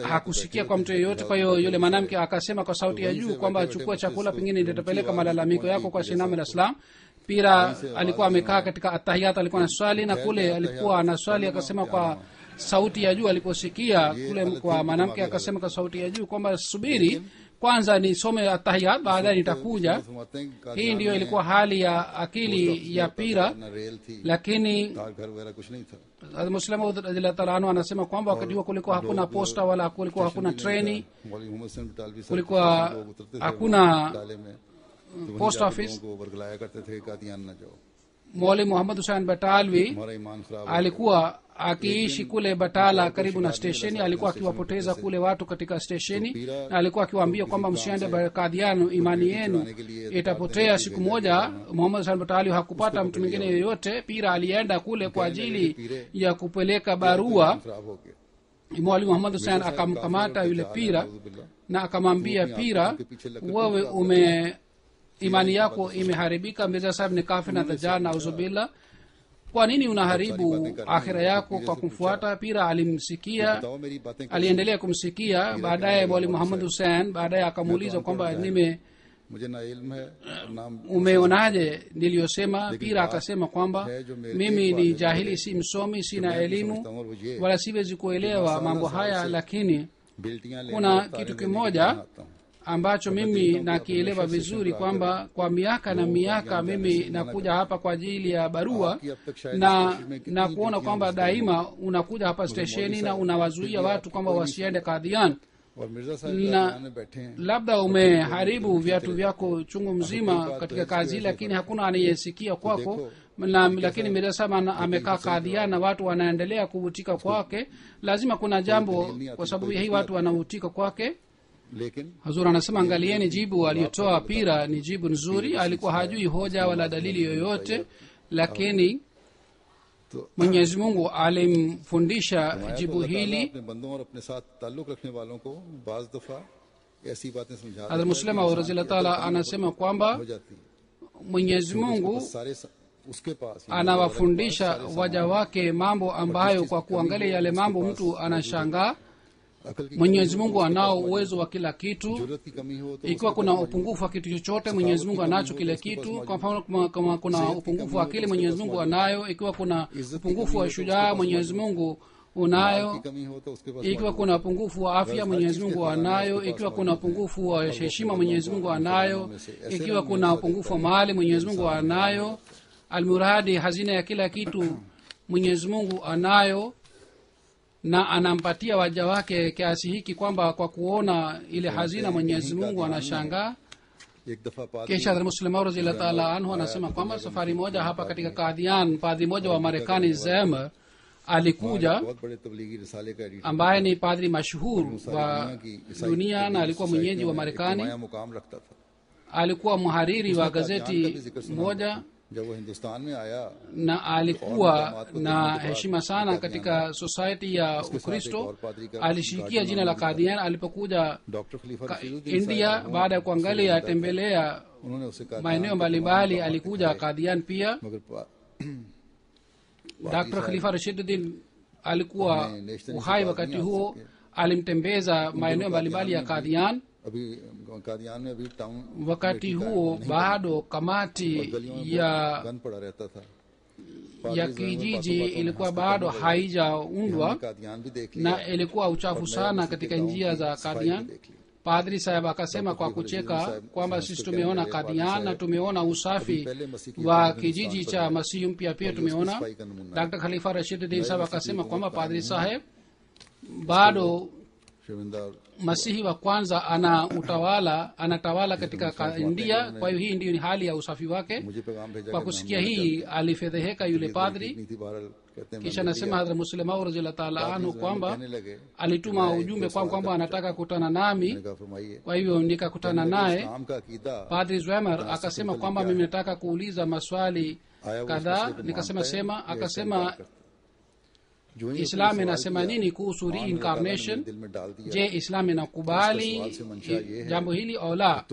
hakusikia kwa mtu yeyote. Kwa hiyo yule mwanamke akasema kwa sauti ya juu kwamba chukua chakula, pengine nitapeleka malalamiko yako kwa Sayyidina Alayhi Salam. Pira alikuwa amekaa katika atahiyat, alikuwa anaswali, na kule alikuwa anaswali akasema kwa sauti ya juu, aliposikia kule kwa mwanamke akasema kwa sauti ya juu kwamba subiri kwanza nisome atahiyat, baadaye nitakuja. Hii ndiyo ilikuwa hali ya akili ya Pira. Lakini Muslim radhiyallahu ta'ala anhu anasema kwamba wakati huo kulikuwa hakuna posta wala kulikuwa hakuna treni, kulikuwa hakuna post office. Mwalimu Muhammad Hussain Batalwi alikuwa akiishi kule Batala karibu na stesheni. Alikuwa akiwapoteza kule watu katika stesheni, na alikuwa akiwaambia kwamba msiende Kadian, imani yenu itapotea siku moja. Muhammad Hussain Batalwi hakupata mtu mwingine yoyote. Pira alienda kule kwa ajili ya kupeleka barua. Mwalimu Muhammad Hussain akamkamata yule Pira na akamwambia Pira, wewe imani yako imeharibika. Mirza sahib ni kafir na dajjal nauzubillah. kwa nini unaharibu akhira yako kwa kumfuata? Pira alimsikia, aliendelea kumsikia. Baadaye mwalimu Muhammad Hussein baadaye akamuuliza kwamba umeonaje niliyosema? Pira akasema kwamba mimi ni jahili, si msomi, sina elimu wala siwezi kuelewa mambo haya, lakini kuna kitu kimoja ambacho mimi nakielewa vizuri, kwamba kwa miaka na miaka mimi nakuja hapa kwa ajili ya barua na kuona kwamba daima unakuja hapa stesheni na unawazuia watu kwamba wasiende Qadian, na labda umeharibu viatu vyako chungu mzima katika kazi, lakini hakuna anayesikia kwako. Lakini Mirza Sahib amekaa Qadian na watu wanaendelea kuvutika kwake. Lazima kuna jambo, kwa sababu hii watu wanavutika kwake. Hazur anasema, angalieni jibu aliyotoa Pira ni jibu nzuri. Alikuwa hajui hoja wala dalili yoyote, lakini Mwenyezi Mungu alimfundisha jibu hili. Hazrat Muslima radhiyallahu ta'ala anasema kwamba Mwenyezi Mungu anawafundisha waja wake mambo ambayo kwa kuangalia yale mambo mtu anashangaa. Mwenyezi Mungu anao uwezo wa kila kitu. Ikiwa kuna upungufu wa kitu chochote, Mwenyezi Mungu anacho kile kitu. Kwa mfano, kama kuna upungufu wa akili, Mwenyezi Mungu anayo. Ikiwa kuna upungufu wa shujaa, Mwenyezi Mungu unayo. Ikiwa kuna upungufu wa afya, Mwenyezi Mungu anayo. Ikiwa kuna upungufu wa heshima, Mwenyezi Mungu anayo. Ikiwa kuna upungufu wa mali, Mwenyezi Mungu anayo. Almuradi, hazina ya kila kitu Mwenyezi Mungu anayo, na anampatia waja wake kiasi hiki kwamba kwa kuona ile hazina Mwenyezi Mungu anashangaa. Kisha Hazrat Muslim radhiyallahu ta'ala anhu anasema kwamba safari moja hapa katika Qadian, padri moja wa Marekani Zema alikuja, ambaye ni padri mashuhuri wa dunia na alikuwa mwenyeji wa Marekani. Alikuwa mhariri wa gazeti moja na alikuwa na heshima sana katika society ya Ukristo. Alishikia jina la Qadian. Alipokuja India, baada ya kuangalia tembelea maeneo mbalimbali, alikuja Qadian pia. Dr. Khalifa Rashiduddin alikuwa uhai wakati huo, alimtembeza maeneo mbalimbali ya Qadian. Wakati huo bado kamati ya kijiji ilikuwa bado haijaundwa na ilikuwa uchafu sana katika njia za Qadian. Padri sahib akasema kwa kucheka kwamba sisi tumeona Qadian na tumeona usafi wa kijiji cha Masihi mpya pia tumeona. Dr. Khalifa Rashiduddin sahib akasema kwamba padri sahib, bado Masihi wa kwanza anatawala katika India. Kwa hiyo hii ndio ni hali ya usafi wake. Kwa kusikia hii alifedheheka yule padri. Kisha nasema Hazrat Muslim radhiyallahu ta'ala anhu kwamba alituma ujumbe kwamba anataka kukutana nami. Kwa hivyo nikakutana naye. Padri Zwemer akasema kwamba mimi nataka kuuliza maswali kadhaa. Nikasema akasema, Islam inasema nini kuhusu reincarnation? Je, Islam inakubali jambo hili au la?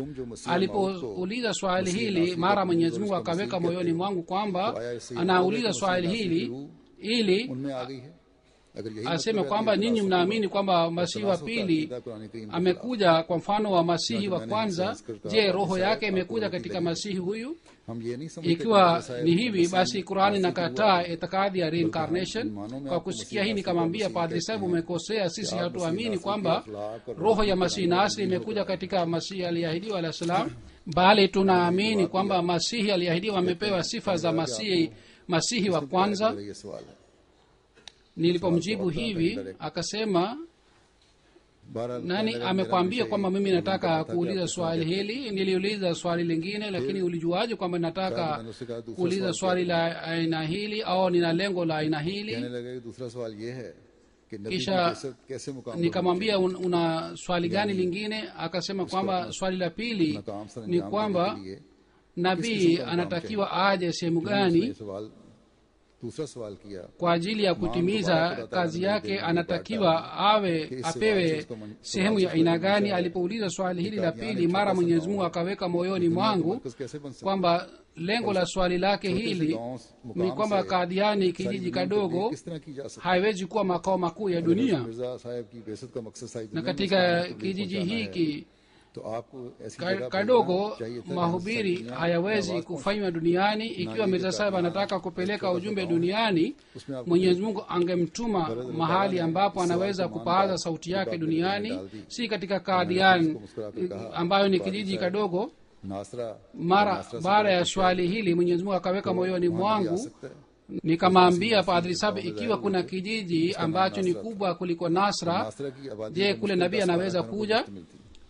Alipouliza swali hili, mara Mwenyezi Mungu akaweka moyoni mwangu kwamba anauliza swali hili ili aseme kwamba ninyi mnaamini kwamba Masihi wa pili amekuja kwa mfano wa Masihi wa kwanza. Je, roho yake imekuja katika Masihi huyu? Ikiwa ni hivi, basi Qur'ani inakataa itikadi ya reincarnation. Kwa kusikia hii nikamwambia padri sahib, umekosea. Sisi hatuamini kwamba roho ya Masihi na asli imekuja katika Masihi aliahidiwa alayhi salam, bali tunaamini kwamba Masihi aliahidiwa amepewa sifa za Masihi wa kwanza. Nilipomjibu hivi akasema, nani amekwambia kwamba mimi nataka kuuliza swali hili? Niliuliza swali lingine, lakini ulijuaje kwamba nataka kuuliza swali la aina hili au nina lengo la aina hili? Kisha nikamwambia una swali gani lingine? Akasema kwamba swali la pili ni kwamba nabii anatakiwa aje sehemu gani? दूसरा सवाल किया kwa ajili ya kutimiza kazi yake anatakiwa apewe sehemu ya aina gani. Alipouliza swali hili la pili, mara Mwenyezi Mungu akaweka moyoni mwangu kwamba lengo la swali lake hili ni kwamba Kadiani, kijiji kadogo, haiwezi kuwa makao makuu ya dunia, na katika kijiji hiki kadogo mahubiri hayawezi kufanywa duniani. Ikiwa Mirza Sahib anataka kupeleka ujumbe duniani, Mwenyezi Mungu angemtuma mahali ambapo anaweza kupaza sauti yake duniani, si katika Kadian ambayo ni kijiji kadogo. Mara baada ya swali hili Mwenyezi Mungu akaweka moyoni mwangu, nikamwambia Padri Sahib, ikiwa kuna kijiji ambacho ni kubwa kuliko Nasra, je, kule nabii anaweza kuja?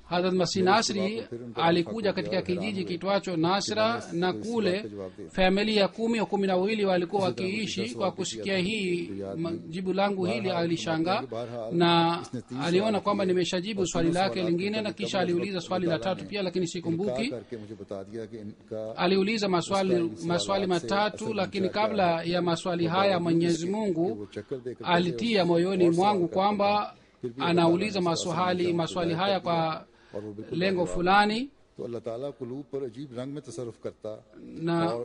Hazrat Masih Nasri alikuja katika kijiji kitwacho Nasra, na kule familia 10 au 12 walikuwa wakiishi. Kwa kusikia hii jibu langu hili alishangaa, na aliona kwamba nimeshajibu swali lake lingine, na kisha aliuliza swali la tatu pia, lakini sikumbuki. Aliuliza maswali matatu, lakini kabla ya maswali haya Mwenyezi Mungu alitia moyoni mwangu kwamba anauliza maswali haya kwa lengo fulani, na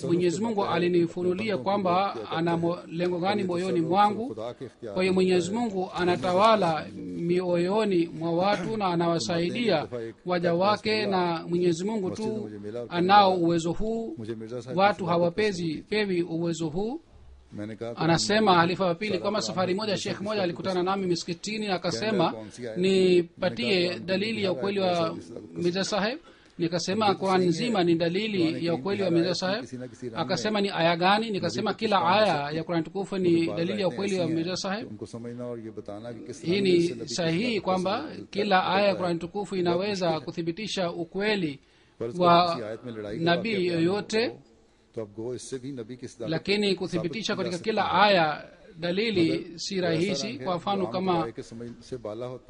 Mwenyezi Mungu alinifunulia kwamba ana lengo gani moyoni mwangu. Kwa hiyo Mwenyezi Mungu anatawala mioyoni mwa watu na anawasaidia waja wake, na Mwenyezi Mungu tu anao uwezo huu, watu hawapewi uwezo huu. Anasema halifa wa pili kwamba safari moja Sheikh moja alikutana nami miskitini, akasema nipatie dalili ya ukweli wa Mirza Sahib. Nikasema Qur'an nzima ni dalili ya ukweli wa Mirza Sahib. Akasema ni aya gani? Nikasema kila aya ya Qur'an tukufu ni dalili ya ukweli wa Mirza Sahib. Hii ni sahihi kwamba kila aya ya Qur'an tukufu inaweza kuthibitisha ukweli wa nabii yoyote, lakini kuthibitisha katika kila aya dalili si rahisi. Kwa mfano, kama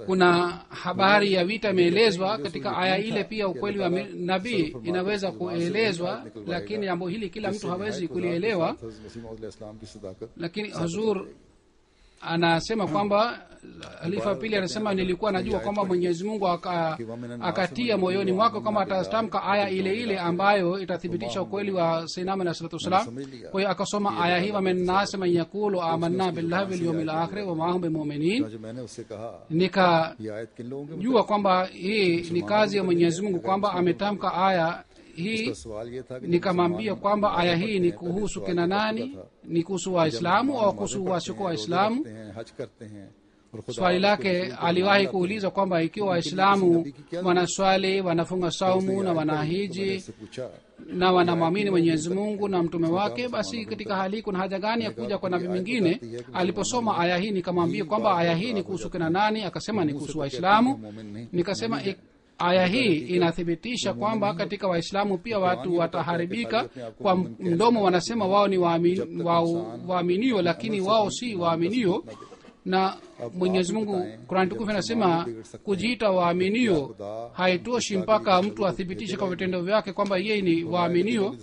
kuna habari ya vita imeelezwa katika aya ile, pia ukweli wa nabii inaweza kuelezwa, lakini jambo hili kila mtu hawezi kulielewa. Lakini Huzur anasema kwamba halifa pili anasema, nilikuwa najua kwamba Mwenyezi Mungu akatia moyoni mwako kwamba atatamka aya ile ile ambayo itathibitisha ukweli wa Sayyidina Muhammad sallallahu alaihi wasallam. Kwa hiyo akasoma aya hii, wa min nas man yaqulu amanna billahi wal yawmil akhir wa ma hum bimu'minin. Nikajua kwamba hii ni kazi ya Mwenyezi Mungu kwamba ametamka aya hii. Nikamwambia kwamba aya hii ni kuhusu kina nani, ni kuhusu Waislamu au kuhusu wasiokuwa Waislamu? Swali lake aliwahi kuuliza kwamba ikiwa Waislamu wanaswali, wanafunga saumu na wanahiji na wanamwamini Mwenyezi Mungu na mtume wake, basi katika hali kuna haja gani ya kuja kwa nabii mwingine? Aliposoma aya hii nikamwambia kwamba aya hii ni kuhusu kina nani? Akasema ni kuhusu Waislamu. Nikasema aya hii inathibitisha kwamba katika Waislamu pia watu wataharibika. Kwa mdomo wanasema wao ni waaminio, lakini wao si waaminio. Na Mwenyezi Mungu Qur'an tukufu anasema kujiita waaminio haitoshi mpaka mtu athibitishe kwa vitendo vyake kwamba yeye ni waaminio.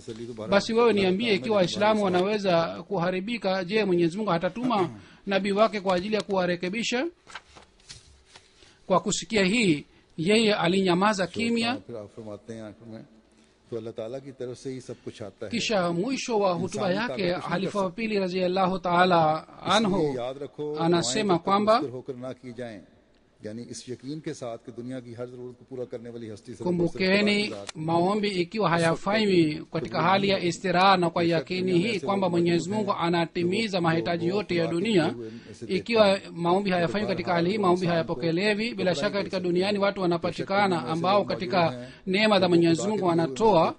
Basi wewe niambie, ikiwa Waislamu wanaweza kuharibika, je, Mwenyezi Mungu hatatuma nabii wake kwa ajili ya kuwarekebisha? Kwa kusikia hii yeye alinyamaza kimya. Kisha mwisho wa hutuba yake halifa wa pili radhiyallahu ta'ala anhu anasema kwamba kumbukeni maombi ikiwa hayafanywi katika hali ya istiraha na kwa yakini hii kwamba Mwenyezi Mungu anatimiza mahitaji yote ya dunia. Ikiwa maombi hayafanywi katika hali hii, maombi hayapokelewi. Bila shaka katika duniani watu wanapatikana ambao katika neema za Mwenyezi Mungu wanatoa,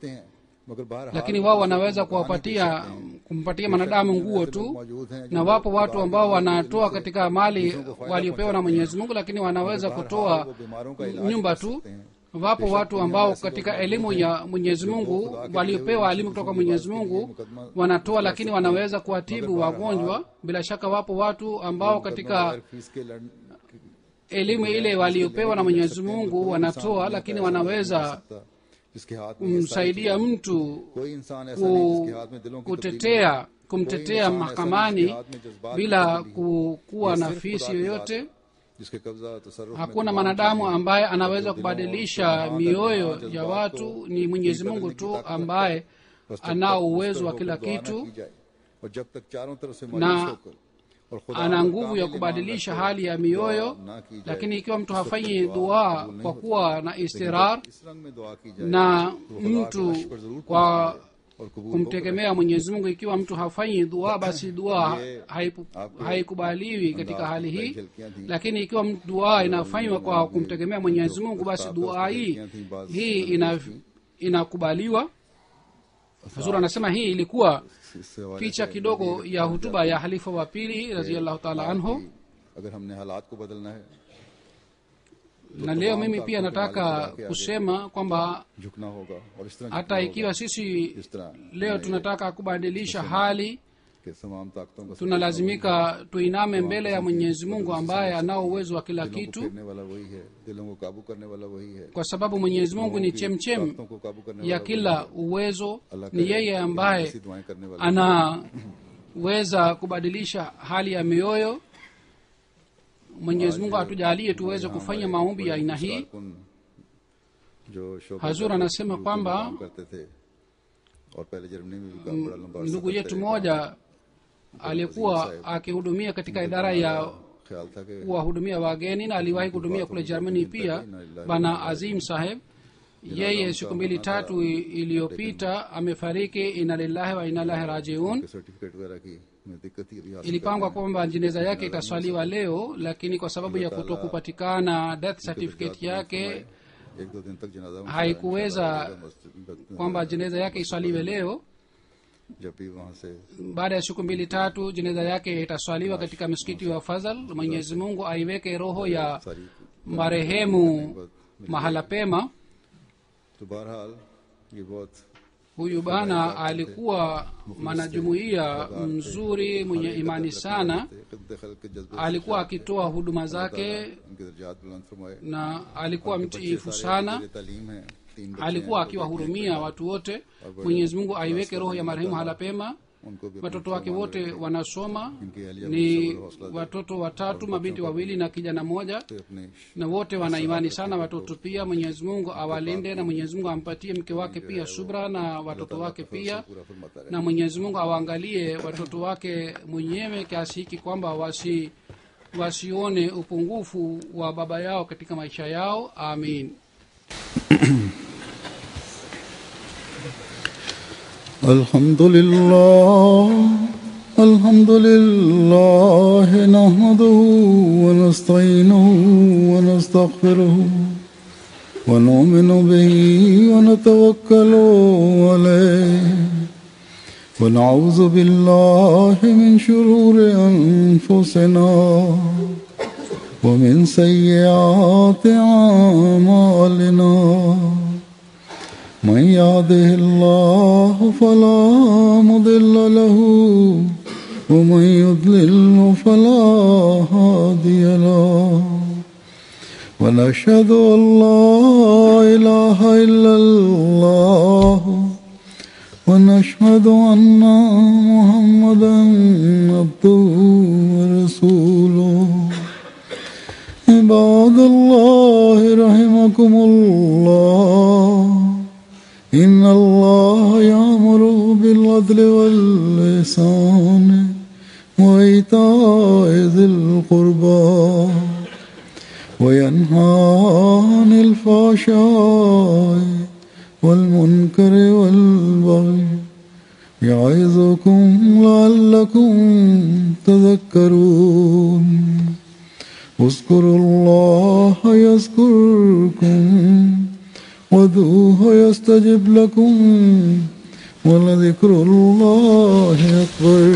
lakini wao wanaweza kumpatia mwanadamu nguo tu, na wapo watu ambao wanatoa katika mali waliopewa na Mwenyezi Mungu, lakini wanaweza kutoa nyumba tu. Wapo watu ambao katika elimu ya Mwenyezi Mungu waliopewa elimu kutoka Mwenyezi Mungu wanatoa, lakini wanaweza kuwatibu wagonjwa. Bila shaka wapo watu ambao katika elimu ile waliopewa na Mwenyezi Mungu wanatoa, lakini wanaweza kumsaidia mtu kutetea kumtetea mahakamani bila kuwa na fisi yoyote. Hakuna mwanadamu ambaye anaweza kubadilisha mioyo ya watu, ni Mwenyezi Mungu tu ambaye anao uwezo wa kila kitu na ana nguvu ya kubadilisha hali ya mioyo. Lakini ikiwa mtu hafanyi dua kwa kuwa na istirar na mtu kwa kumtegemea Mwenyezi Mungu, ikiwa mtu hafanyi dua, basi dua haikubaliwi katika hali hii. Lakini ikiwa dua inafanywa kwa kumtegemea Mwenyezi Mungu, basi dua hii inakubaliwa. Hazur anasema hii ilikuwa picha kidogo ya hutuba ya halifa wa pili radhiyallahu ta'ala anhu. Na leo mimi pia nataka kusema kwamba hata ikiwa sisi leo tunataka kubadilisha hali, tunalazimika tuiname mbele ya Mwenyezi Mungu ambaye anao uwezo wa kila kitu, kwa sababu Mwenyezi Mungu ni chemchem ya kila uwezo. Ni yeye ambaye anaweza kubadilisha hali ya mioyo. Mwenyezi Mungu atujalie tuweze kufanya maombi ya aina hii. Hazur anasema kwamba ndugu yetu mmoja alikuwa akihudumia katika idara ya kuwahudumia wageni, na aliwahi kuhudumia kule Germany pia, Bana Azim Saheb. Yeye siku 2-3 iliyopita amefariki. Inna lillahi wa inna ilaihi rajiun. Ilipangwa kwamba jeneza yake itaswaliwa leo, lakini kwa sababu ya kutokupatikana death certificate yake haikuweza kwamba jeneza yake iswaliwe leo. Baada ya siku 2-3 jeneza yake itaswaliwa katika msikiti wa Fazal. Mwenyezi Mungu aiweke roho ya marehemu mahala pema. Huyu bana alikuwa mwanajumuiya mzuri mwenye imani sana. Alikuwa akitoa huduma zake na alikuwa mtiifu sana. Alikuwa akiwahurumia watu wote. Mwenyezi Mungu aiweke roho ya marehemu hala pema. Watoto wake wote wanasoma, ni watoto 3, mabinti 2 na kijana 1, na wote wana imani sana watoto pia. Mwenyezi Mungu awalinde, na Mwenyezi Mungu ampatie mke wake pia subra na watoto wake pia, na Mwenyezi Mungu awaangalie watoto wake mwenyewe kiasi hiki kwamba wasione upungufu wa baba yao katika maisha yao. Amin. Alhamdulillah nahmaduhu wa nasta'inuhu wa nastaghfiruhu wa nu'minu bihi wa natawakkalu alayhi wa na'udhu billahi min shururi anfusina wa min sayyiati a'malina. من يهده الله فلا مضل له ومن يضلل فلا هادي له ونشهد أن لا إله إلا الله ونشهد أن محمدا عبده ورسوله. عباد الله رحمكم الله، إن الله يأمر بالعدل والإحسان وإيتاء ذي القربى وينهى عن الفحشاء والمنكر والبغي يعظكم لعلكم تذكرون. اذكروا الله يذكركم وادعوه يستجب لكم ولذكر الله أكبر.